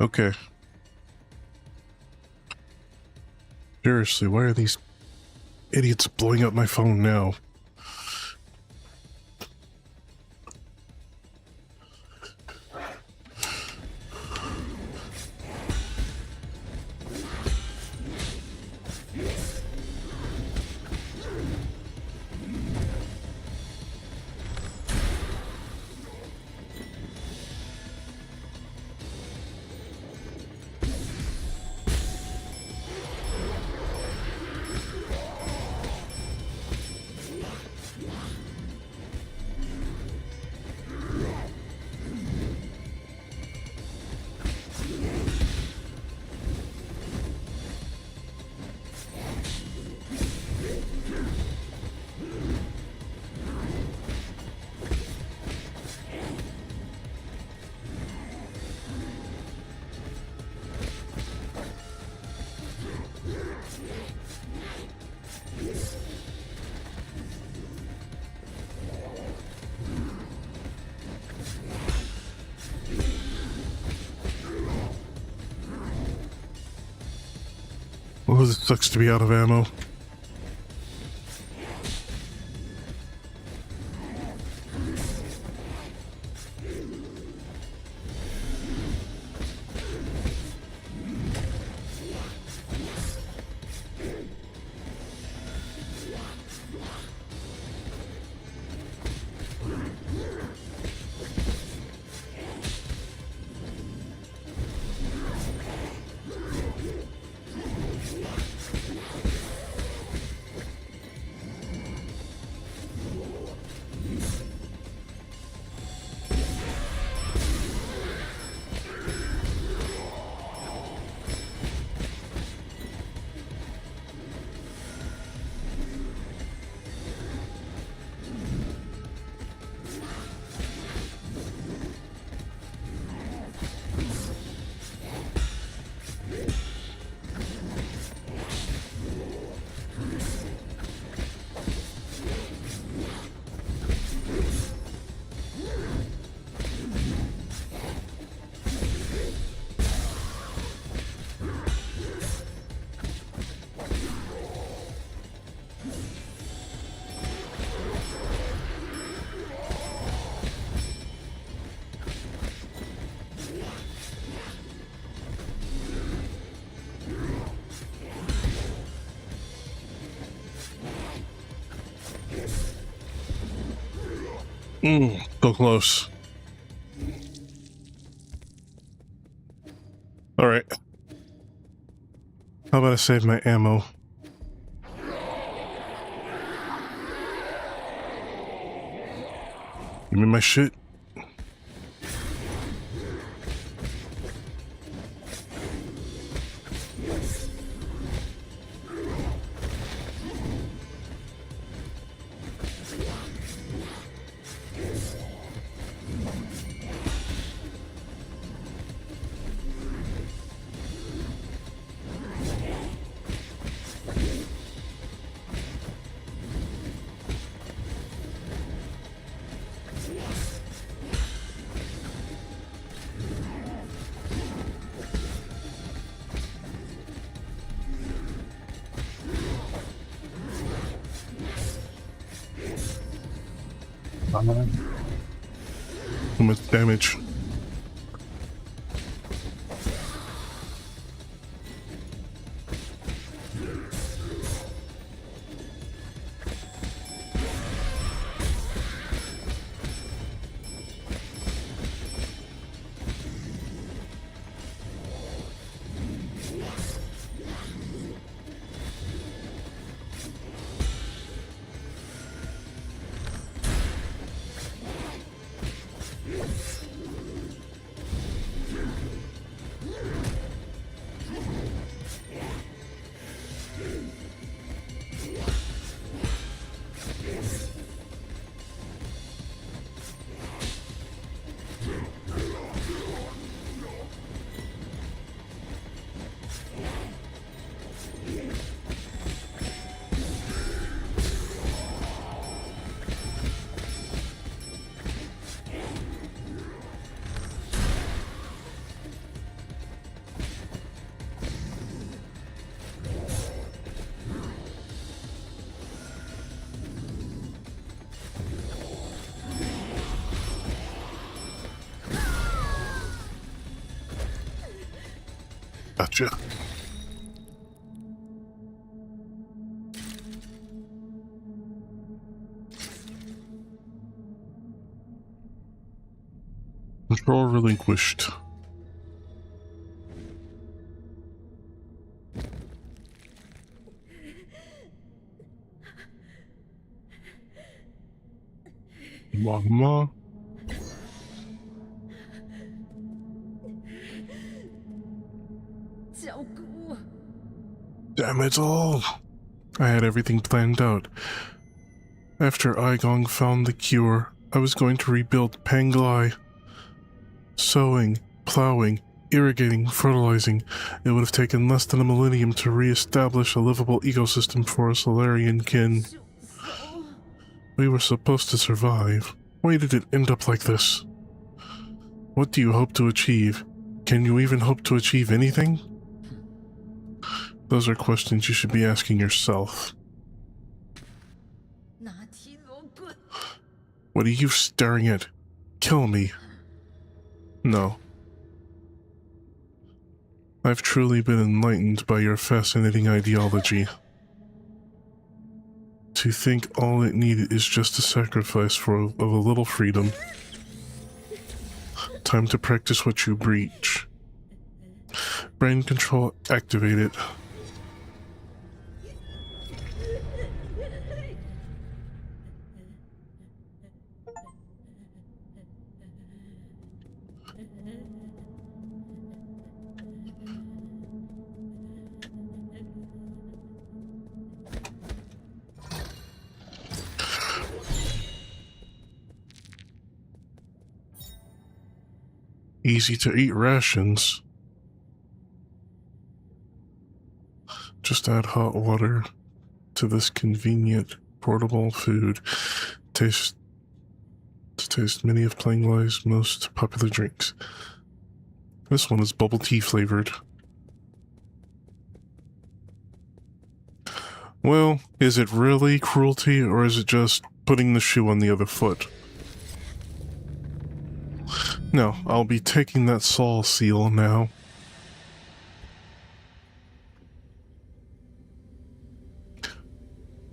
Okay. Seriously, why are these idiots blowing up my phone now? Oh, this sucks to be out of ammo. So close. Alright. How about I save my ammo? Give me my shit. Too much damage. Gotcha. Control relinquished. Mama. Damn it all. I had everything planned out. After Aigong found the cure, I was going to rebuild Panglai. Sowing, plowing, irrigating, fertilizing. It would have taken less than a millennium to re-establish a livable ecosystem for a Solarian kin. We were supposed to survive. Why did it end up like this? What do you hope to achieve? Can you even hope to achieve anything? Those are questions you should be asking yourself. What are you staring at? Kill me. No. I've truly been enlightened by your fascinating ideology. To think all it needed is just a sacrifice of a little freedom. Time to practice what you preach. Brain control activated. Easy to eat rations. Just add hot water to this convenient portable food. To taste many of Panglai's most popular drinks. This one is bubble tea flavored. Well, is it really cruelty, or is it just putting the shoe on the other foot? No, I'll be taking that Sol seal now.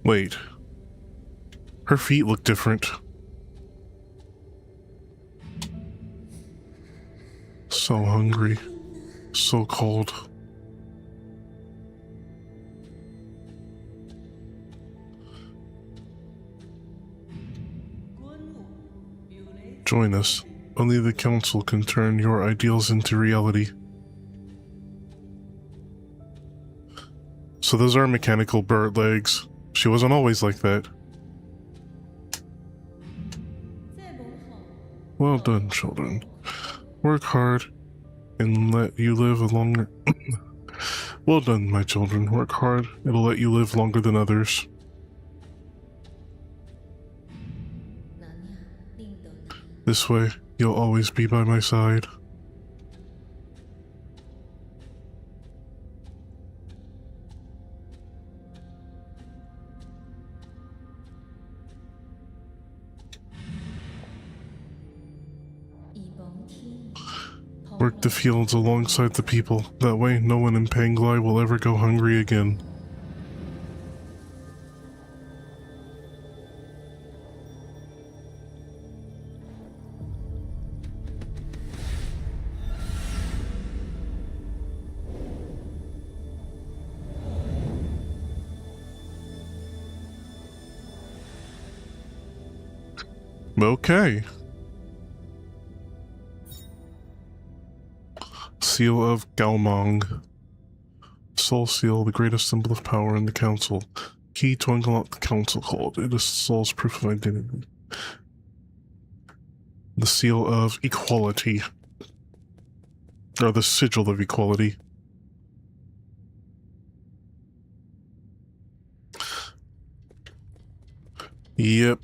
Wait. Her feet look different. So hungry. So cold. Join us. Only the Council can turn your ideals into reality. So those are mechanical bird legs. She wasn't always like that. Well done, children. Work hard and let you live a longer... Well done, my children. Work hard. It'll let you live longer than others. This way, you'll always be by my side. Work the fields alongside the people. That way, no one in Panglai will ever go hungry again. Okay. Seal of Galmong. Soul Seal, the greatest symbol of power in the Council. Key to unlock the Council Hold. It is Soul's proof of identity. The Seal of Equality. Or the Sigil of Equality. Yep.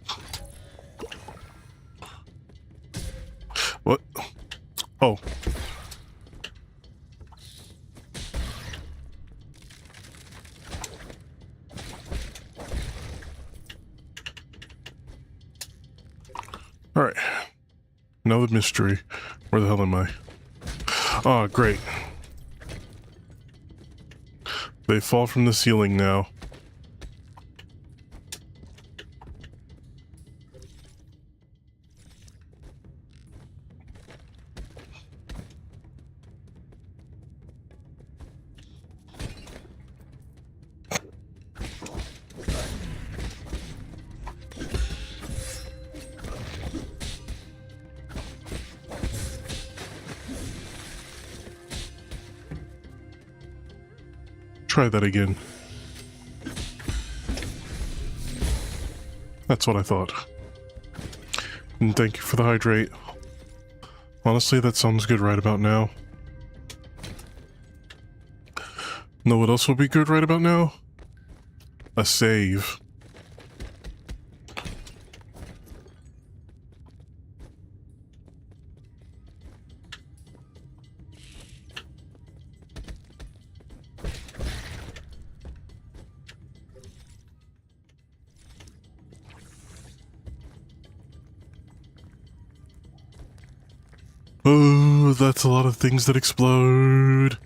What? Oh. Alright. Now the mystery. Where the hell am I? Oh, great. They fall from the ceiling now. Try that again. That's what I thought. And thank you for the hydrate. Honestly, that sounds good right about now. Know what else will be good right about now? A save. Oh, that's a lot of things that explode.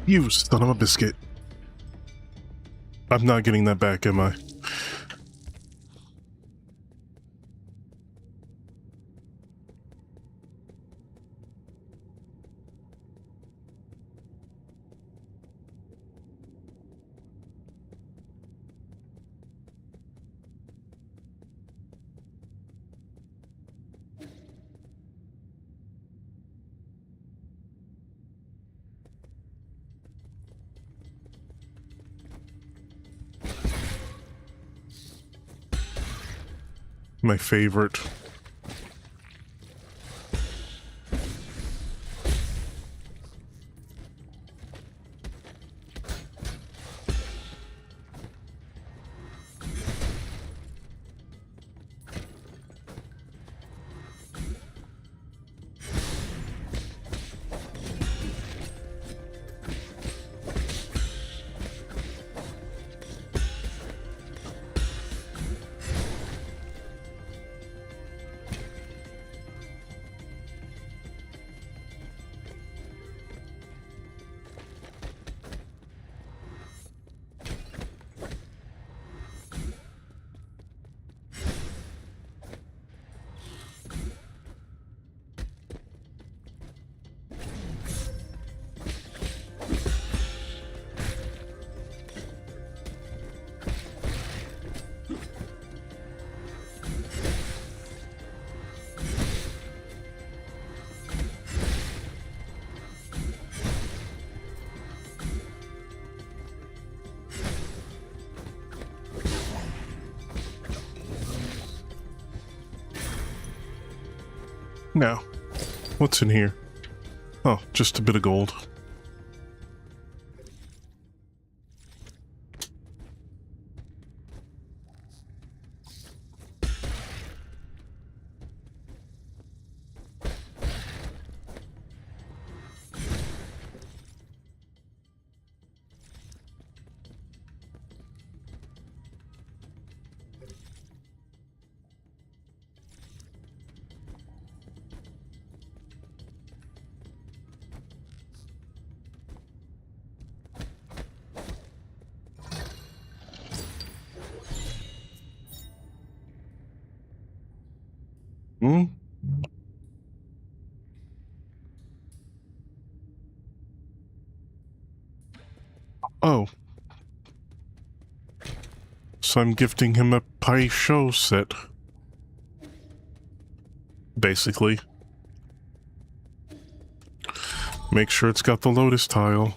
You son of a biscuit. I'm not getting that back, am I? My favorite. Now, what's in here? Oh, just a bit of gold. Hmm? Oh. So I'm gifting him a Pai Sho set. Basically. Make sure it's got the lotus tile.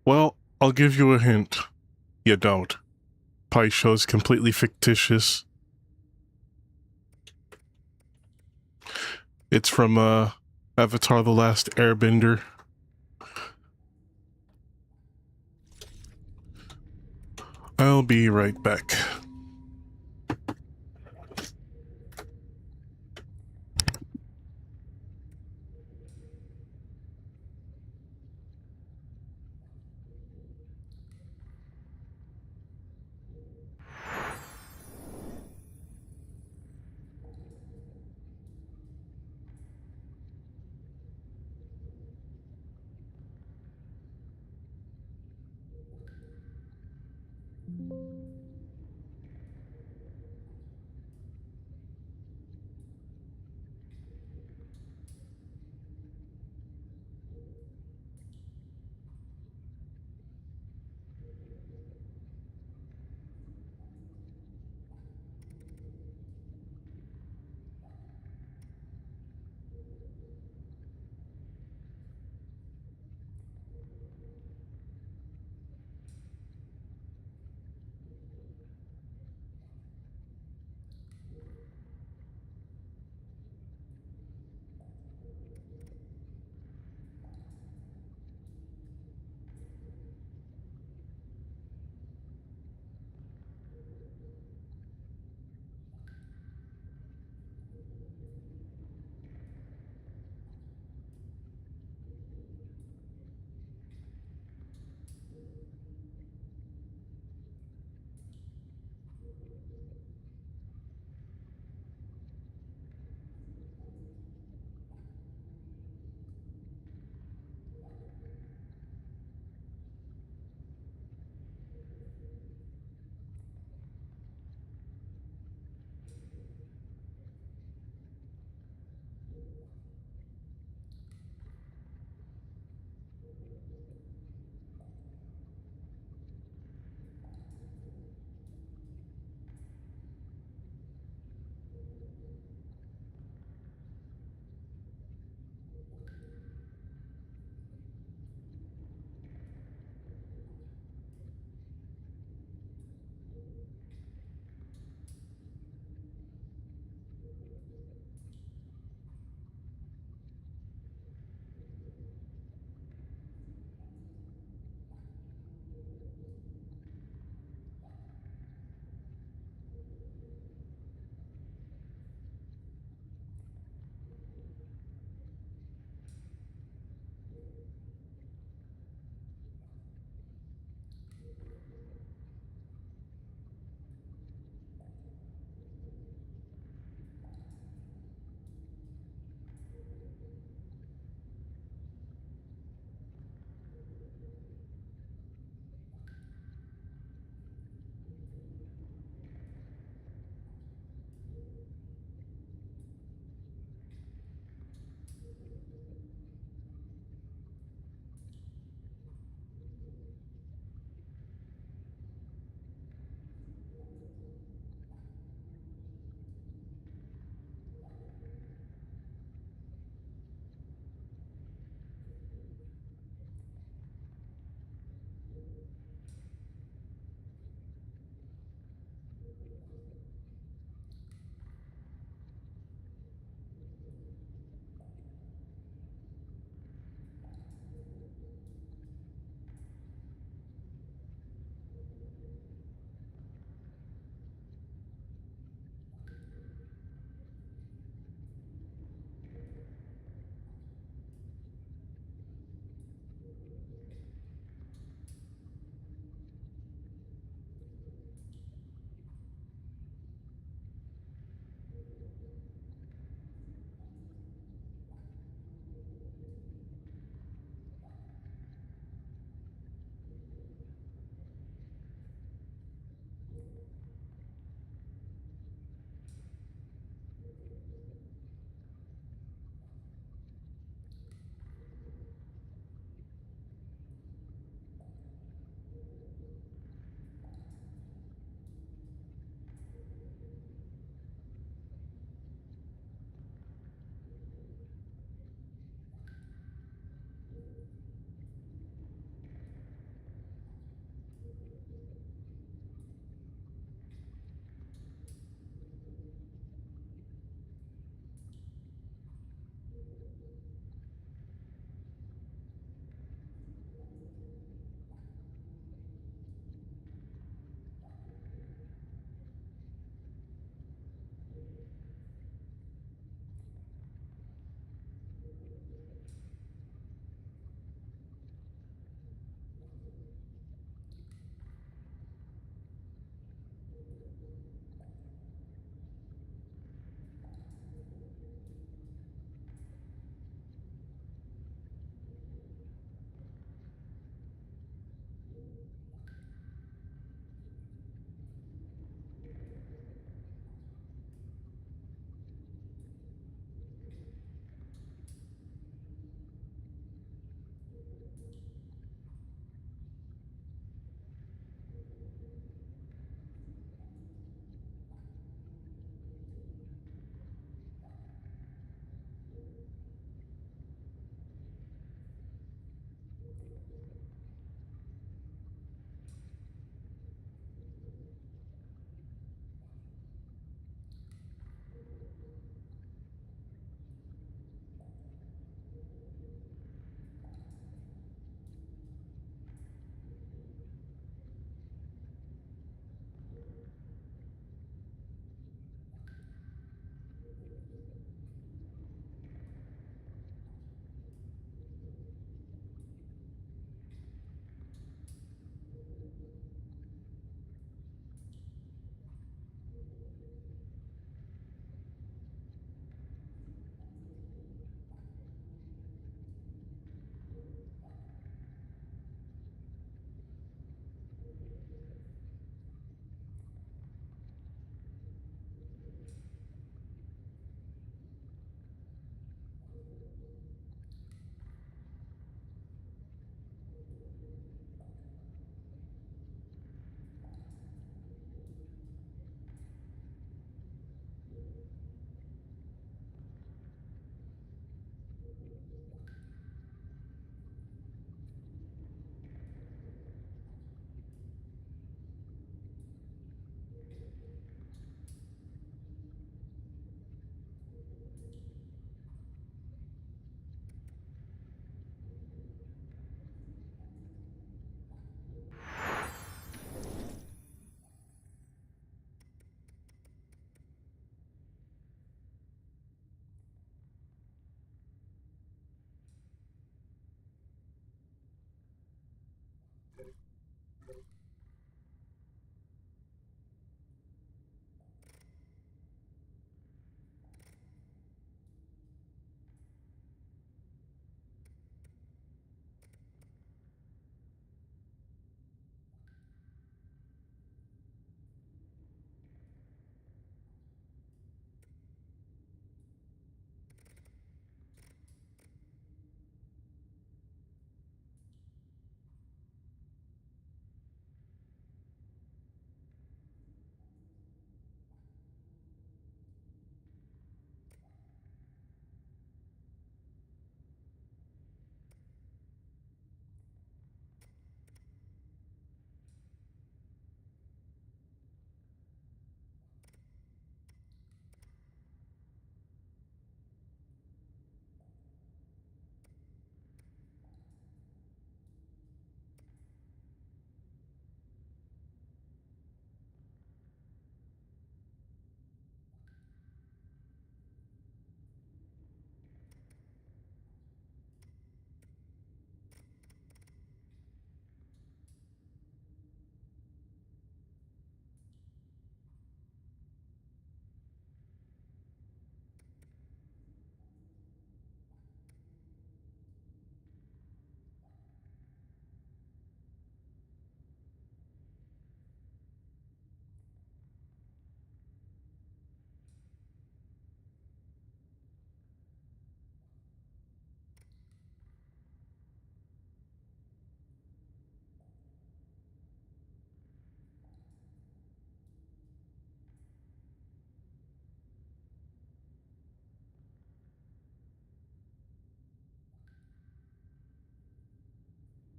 Well, I'll give you a hint. You don't. Pai Sho's completely fictitious. It's from, Avatar The Last Airbender. I'll be right back.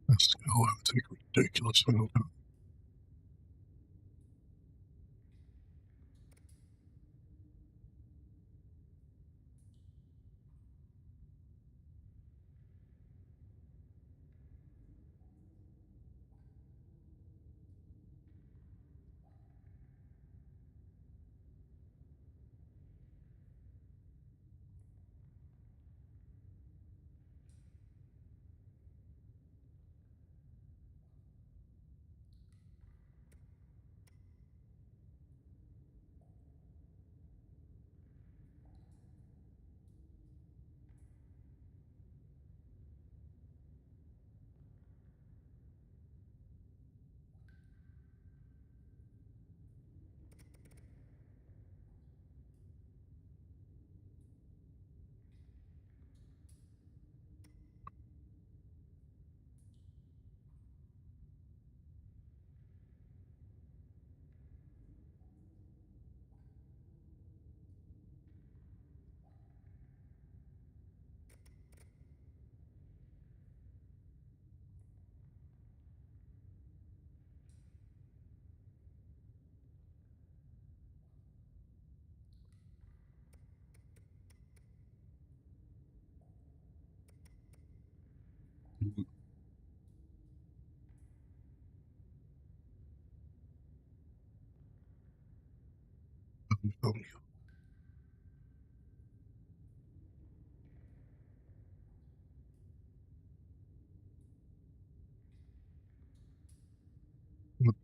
This will take a ridiculous amount of time.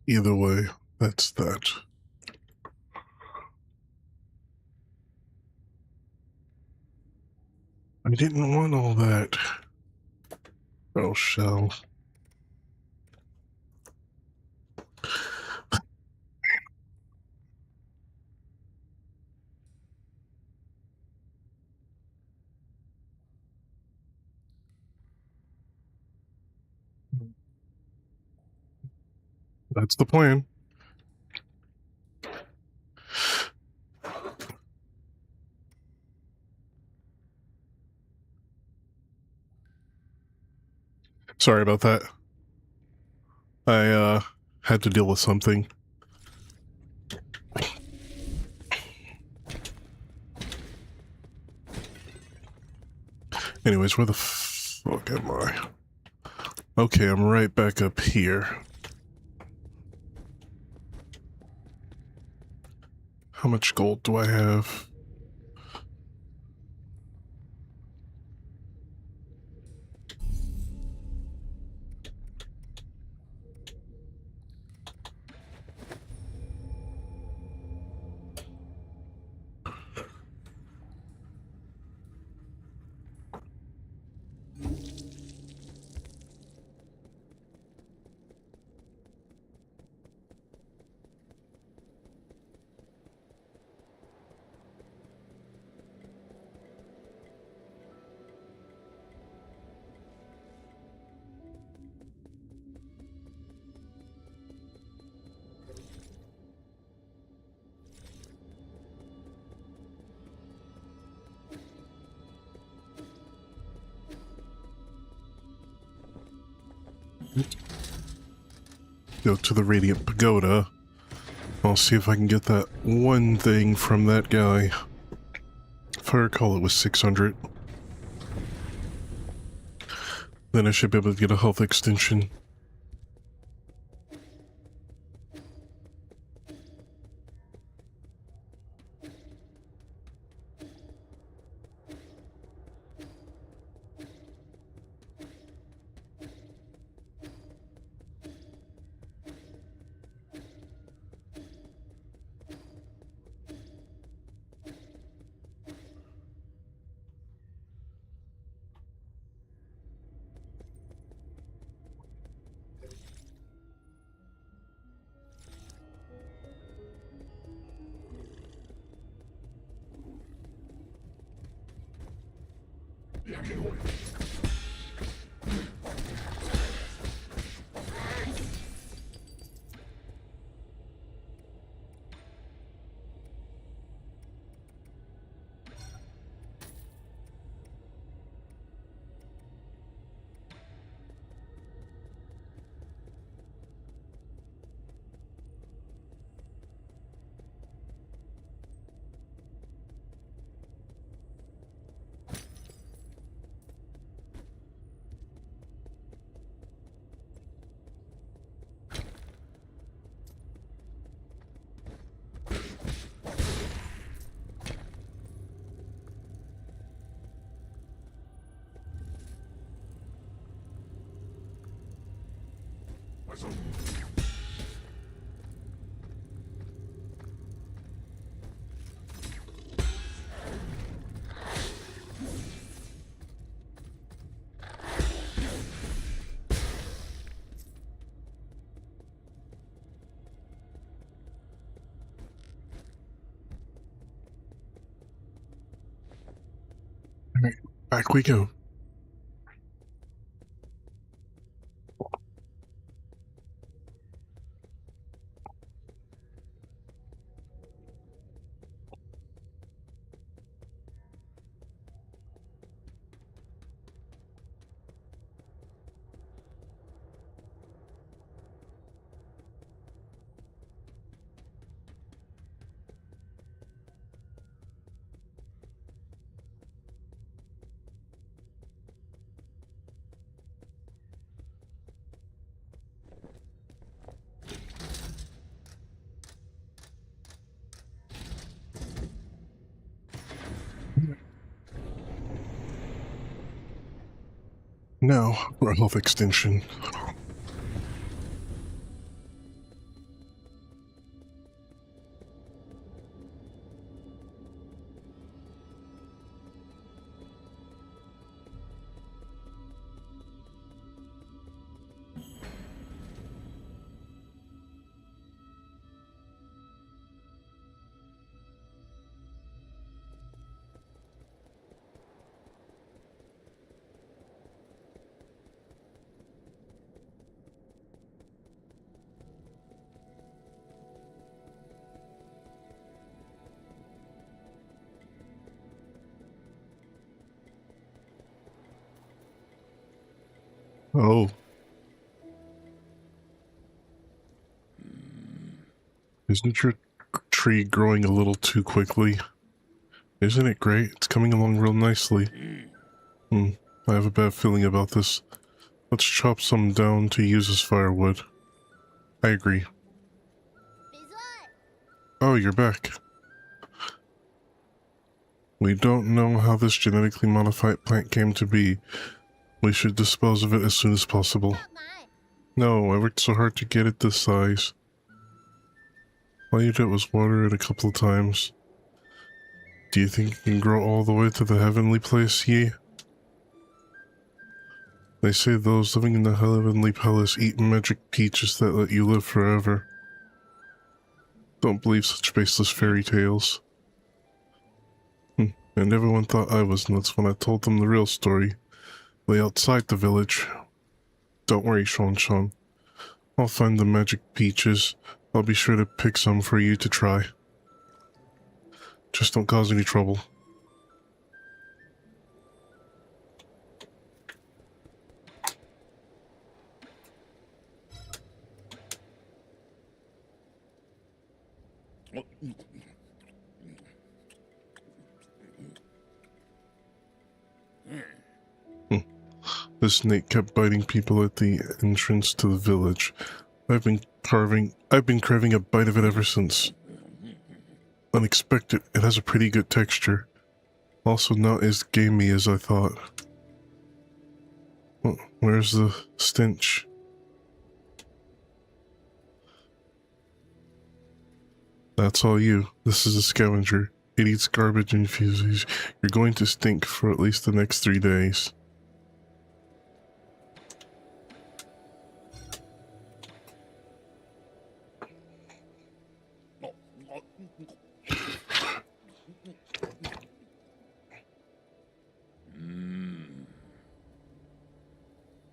Either way, that's that. I didn't want all that. Oh, shell. That's the plan. Sorry about that. I had to deal with something. Anyways, where the fuck am I? Okay, I'm right back up here. How much gold do I have? Go to the Radiant Pagoda. I'll see if I can get that one thing from that guy. If I recall, it was 600. Then I should be able to get a health extension. Alright, back we go. Now for a health extension. Oh. Isn't your tree growing a little too quickly? Isn't it great? It's coming along real nicely. I have a bad feeling about this. Let's chop some down to use as firewood. I agree. Oh, you're back. We don't know how this genetically modified plant came to be. We should dispose of it as soon as possible. No, I worked so hard to get it this size. All you did was water it a couple of times. Do you think it can grow all the way to the heavenly place, Yi? They say those living in the heavenly palace eat magic peaches that let you live forever. Don't believe such baseless fairy tales. And everyone thought I was nuts when I told them the real story. Way outside the village. Don't worry, Sean. I'll find the magic peaches. I'll be sure to pick some for you to try. Just don't cause any trouble. This snake kept biting people at the entrance to the village. I've been craving a bite of it ever since. Unexpected, it has a pretty good texture. Also not as gamey as I thought. Well, where's the stench? That's all you. This is a scavenger. It eats garbage and fuses. You're going to stink for at least the next 3 days.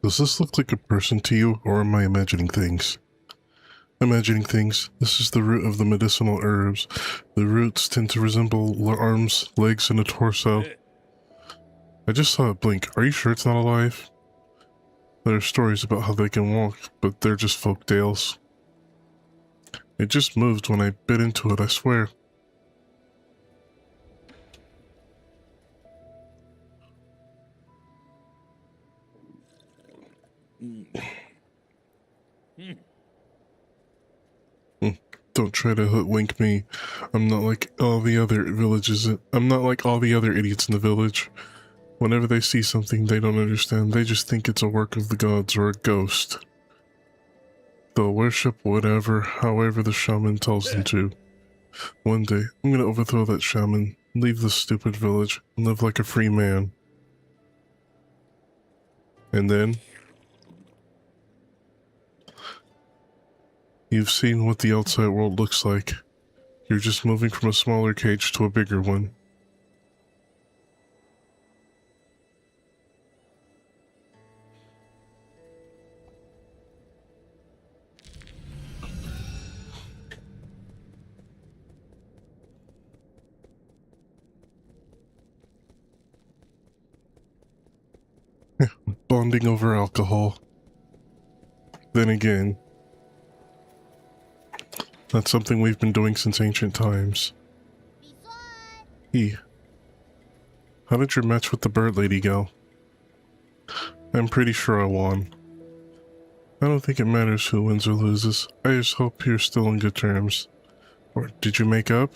Does this look like a person to you, or am I imagining things? Imagining things. This is the root of the medicinal herbs. The roots tend to resemble arms, legs, and a torso. I just saw it blink. Are you sure it's not alive? There are stories about how they can walk, but they're just folk tales. It just moved when I bit into it, I swear. Don't try to hoodwink me. I'm not like all the other villages. I'm not like all the other idiots in the village. Whenever they see something they don't understand, they just think it's a work of the gods or a ghost. They'll worship whatever, however the shaman tells them to. One day, I'm gonna overthrow that shaman, leave this stupid village, and live like a free man. And then... you've seen what the outside world looks like. You're just moving from a smaller cage to a bigger one. Bonding over alcohol. Then again, that's something we've been doing since ancient times. How did your match with the bird lady go? I'm pretty sure I won. I don't think it matters who wins or loses. I just hope you're still on good terms. Or did you make up?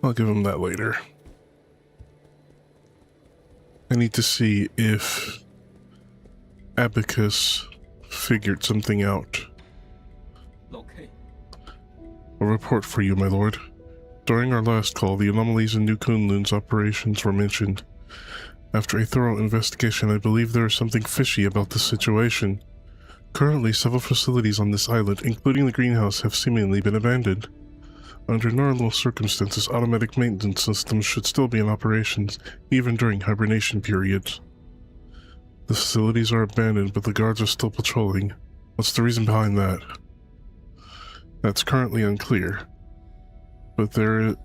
I'll give him that later. I need to see if Abacus figured something out. Okay. A report for you, my lord. During our last call, the anomalies in New Kunlun's operations were mentioned. After a thorough investigation, I believe there is something fishy about this situation. Currently, several facilities on this island, including the greenhouse, have seemingly been abandoned. Under normal circumstances, automatic maintenance systems should still be in operations, even during hibernation periods. The facilities are abandoned, but the guards are still patrolling. What's the reason behind that? That's currently unclear. But there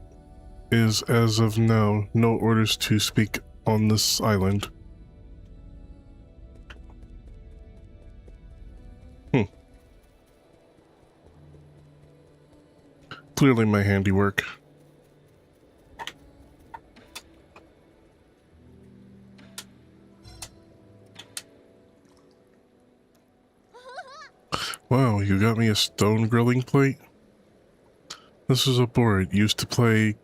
is, as of now, no orders to speak on this island. Clearly my handiwork. Wow, you got me a stone grilling plate? This is a board used to play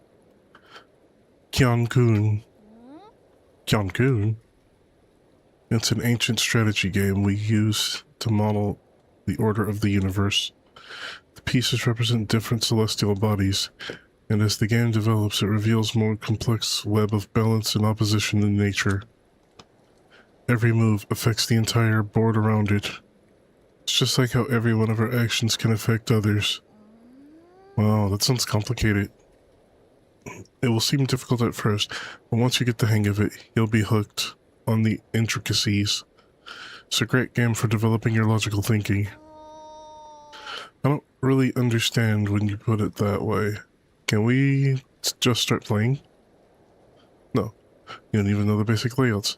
Kyan-kun. Kyan-kun? It's an ancient strategy game we use to model the order of the universe. The pieces represent different celestial bodies, and as the game develops, it reveals more complex web of balance and opposition in nature. Every move affects the entire board around it. It's just like how every one of our actions can affect others. Wow, that sounds complicated. It will seem difficult at first, but once you get the hang of it, you'll be hooked on the intricacies. It's a great game for developing your logical thinking. I don't really understand when you put it that way. Can we just start playing? No. You don't even know the basic layouts.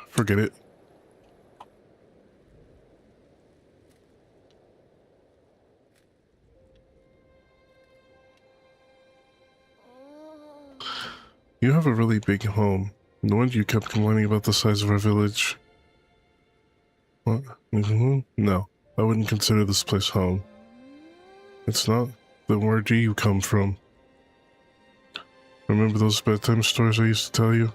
Forget it. You have a really big home. No wonder you kept complaining about the size of our village. What? No, I wouldn't consider this place home. It's not? Then where do you come from? Remember those bedtime stories I used to tell you?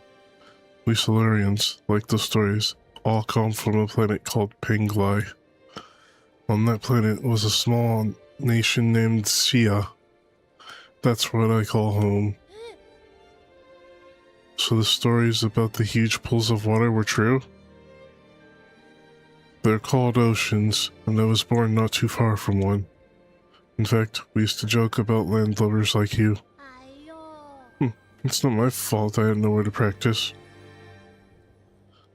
We Solarians, like those stories, all come from a planet called Penglai. On that planet was a small nation named Sia. That's what I call home. So the stories about the huge pools of water were true? They're called oceans, and I was born not too far from one. In fact, we used to joke about landlubbers like you. It's not my fault I had nowhere to practice.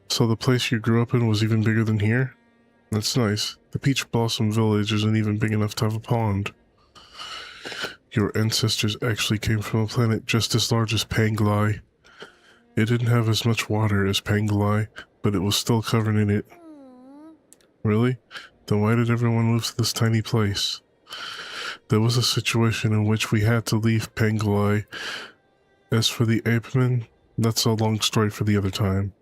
So the place you grew up in was even bigger than here? That's nice. The Peach Blossom Village isn't even big enough to have a pond. Your ancestors actually came from a planet just as large as Penglai. It didn't have as much water as Penglai, but it was still covered in it. Really? Then why did everyone move to this tiny place? There was a situation in which we had to leave Penglai. As for the Apemen, that's a long story for the other time.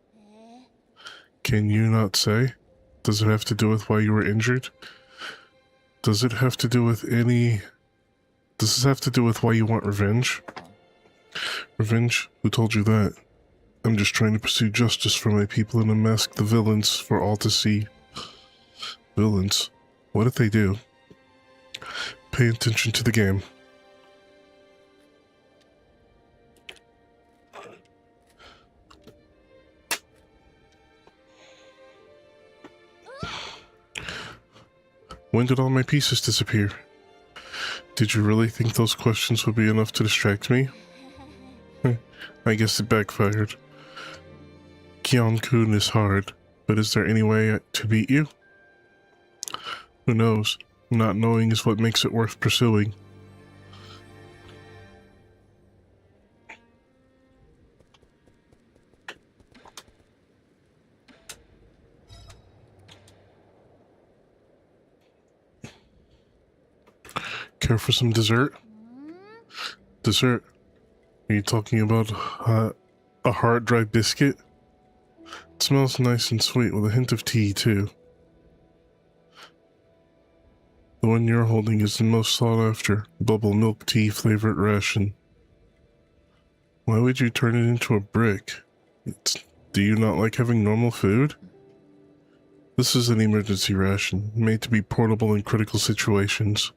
Can you not say? Does it have to do with why you were injured? Does it have to do with any... Does this have to do with why you want revenge? Revenge? Who told you that? I'm just trying to pursue justice for my people and unmask the villains for all to see. Villains? What did they do? Pay attention to the game. When did all my pieces disappear? Did you really think those questions would be enough to distract me? I guess it backfired. Kyon-kun is hard, but is there any way to beat you? Who knows? Not knowing is what makes it worth pursuing. Care for some dessert? Dessert? Are you talking about a hard-dried biscuit? It smells nice and sweet with a hint of tea, too. The one you're holding is the most sought after, bubble milk tea flavored ration. Why would you turn it into a brick? Do you not like having normal food? This is an emergency ration, made to be portable in critical situations.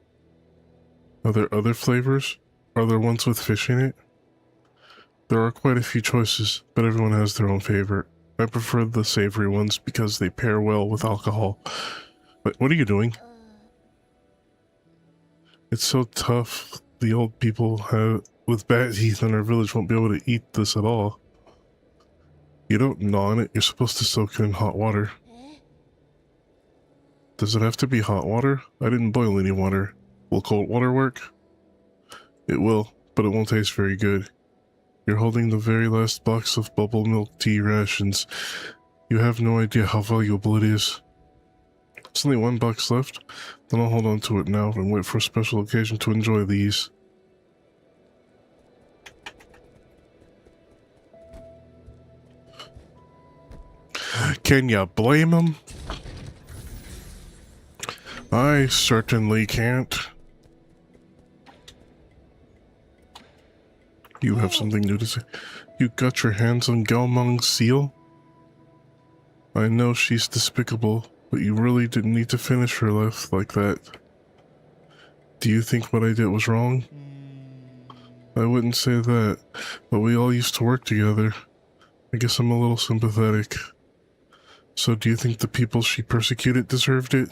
Are there other flavors? Are there ones with fish in it? There are quite a few choices, but everyone has their own favorite. I prefer the savory ones because they pair well with alcohol. But what are you doing? It's so tough. The old people with bad teeth in our village won't be able to eat this at all. You don't gnaw on it, you're supposed to soak it in hot water. Does it have to be hot water? I didn't boil any water. Will cold water work? It will, but it won't taste very good. You're holding the very last box of bubble milk tea rations. You have no idea how valuable it is. There's only one box left, then I'll hold on to it now and wait for a special occasion to enjoy these. Can you blame him? I certainly can't. You have something new to say? You got your hands on Galmung's seal? I know she's despicable, but you really didn't need to finish her life like that. Do you think what I did was wrong? I wouldn't say that, but we all used to work together. I guess I'm a little sympathetic. So do you think the people she persecuted deserved it?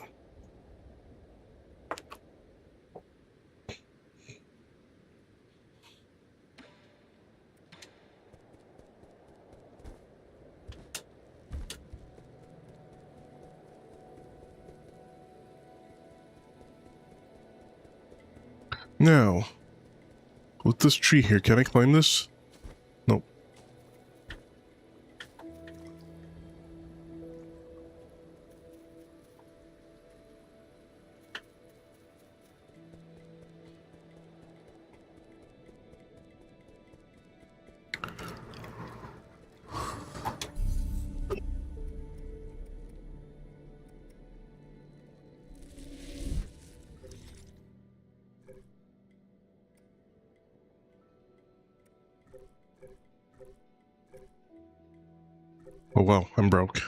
Now, with this tree here, can I climb this? Nope. Oh wow, I'm broke.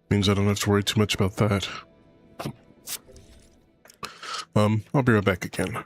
Means I don't have to worry too much about that. I'll be right back again.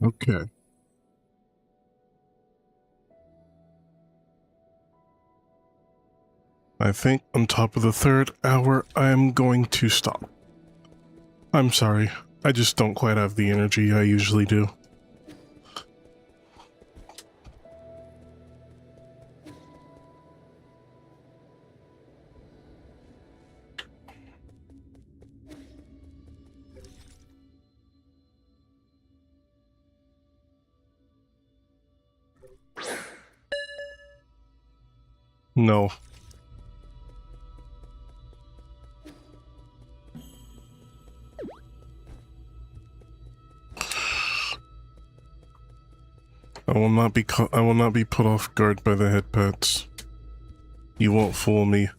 Okay. I think on top of the 3rd hour, I am going to stop. I'm sorry. I just don't quite have the energy I usually do. No. I will not be put off guard by the head pets. You won't fool me.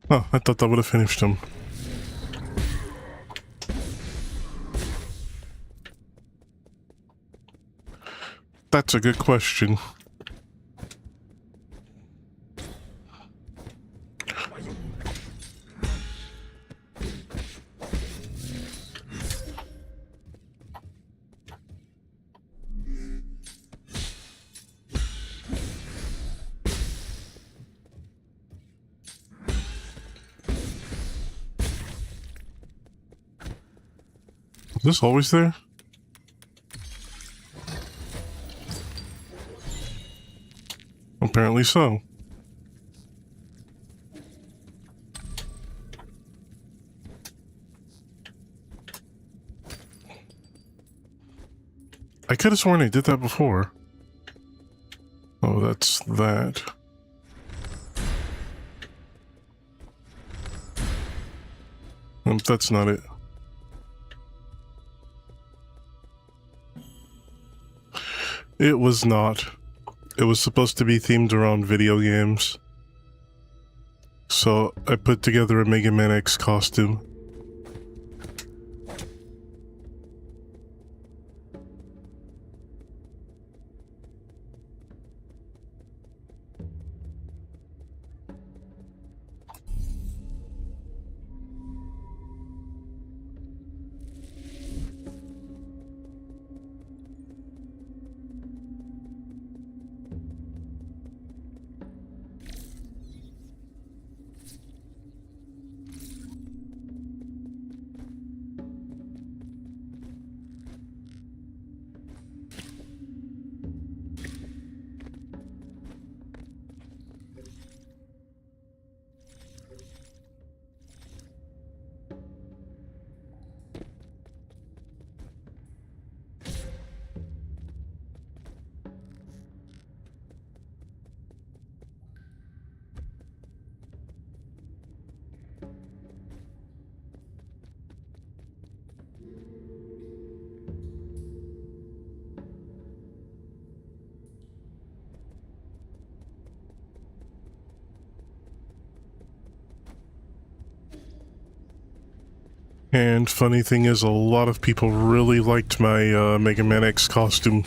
Oh, I thought that would have finished him. That's a good question. Is this always there? Apparently so. I could have sworn I did that before. Oh, that's that. That's not it. It was not. It was supposed to be themed around video games. So I put together a Mega Man X costume. And funny thing is, a lot of people really liked my Mega Man X costume.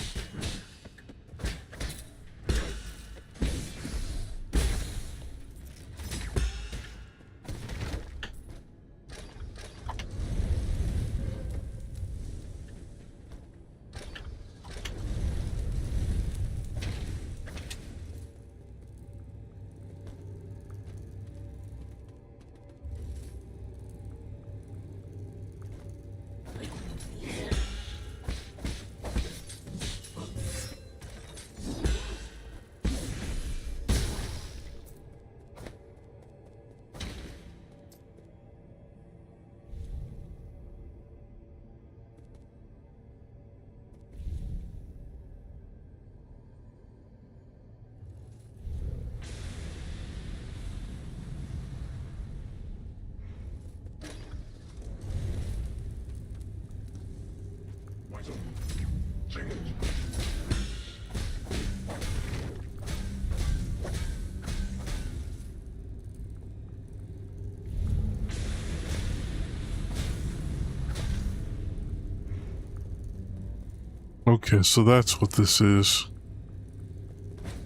Okay, so that's what this is.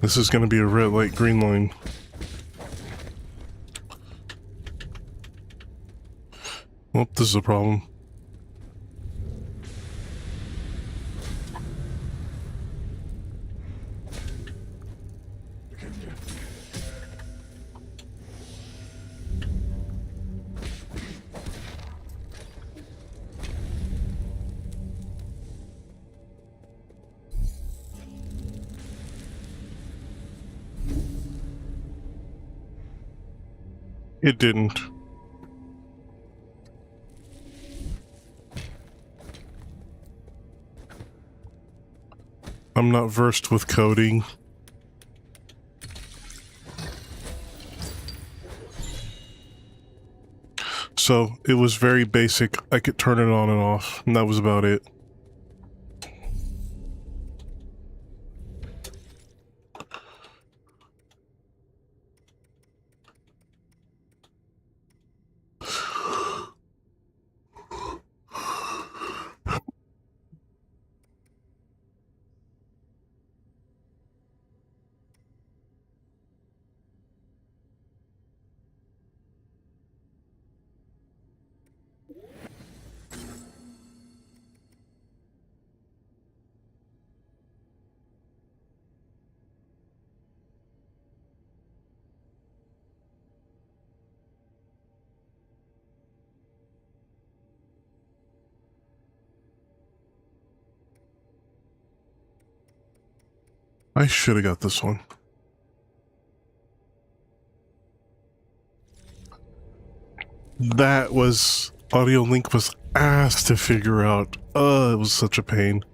This is going to be a red light, green line. Oh, this is a problem. It didn't. I'm not versed with coding. So it was very basic. I could turn it on and off, and that was about it. I should have got this one. That was... Audio Link was ass to figure out. It was such a pain.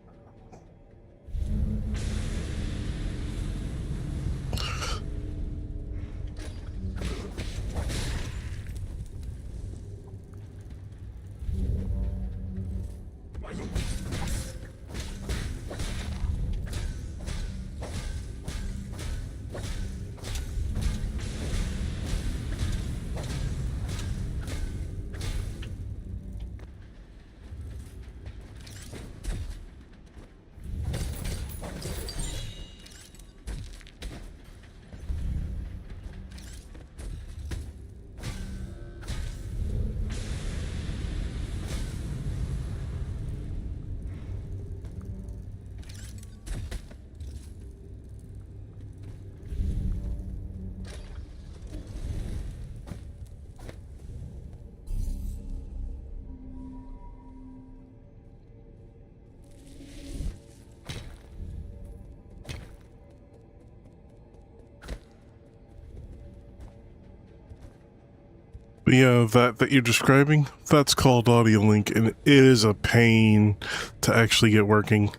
But yeah, that you're describing, that's called Audio Link, and it is a pain to actually get working.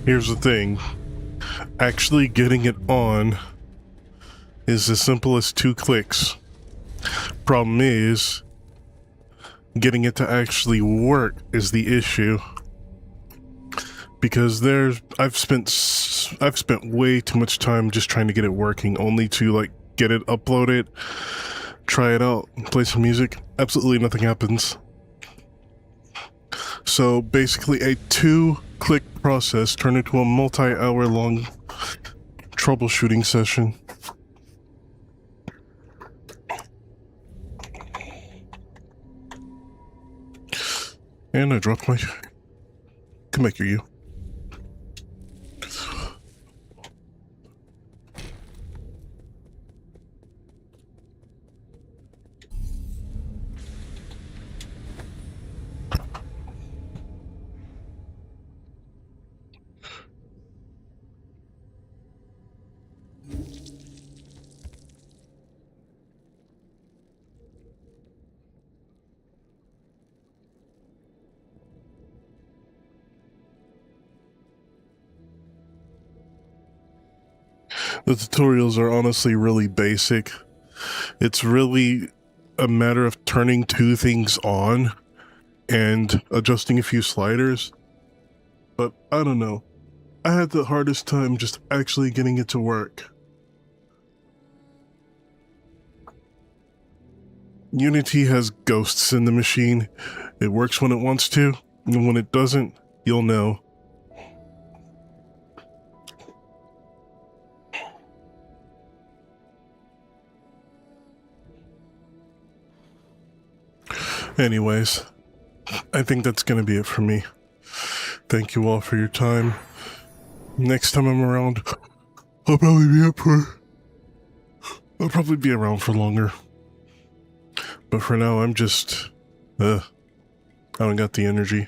Here's the thing. Actually getting it on is as simple as 2 clicks. Problem is, getting it to actually work is the issue. Because I've spent way too much time just trying to get it working, only to like get it uploaded, try it out, play some music. Absolutely nothing happens. So basically a 2-click process turned into a multi-hour long troubleshooting session. And I dropped my... Come back here, you. The tutorials are honestly really basic. It's really a matter of turning two things on and adjusting a few sliders. But I don't know. I had the hardest time just actually getting it to work. Unity has ghosts in the machine. It works when it wants to, and when it doesn't, you'll know. Anyways, I think that's gonna be it for me. Thank you all for your time. Next time I'm around, I'll probably be around for longer. But for now, I'm just, I don't got the energy.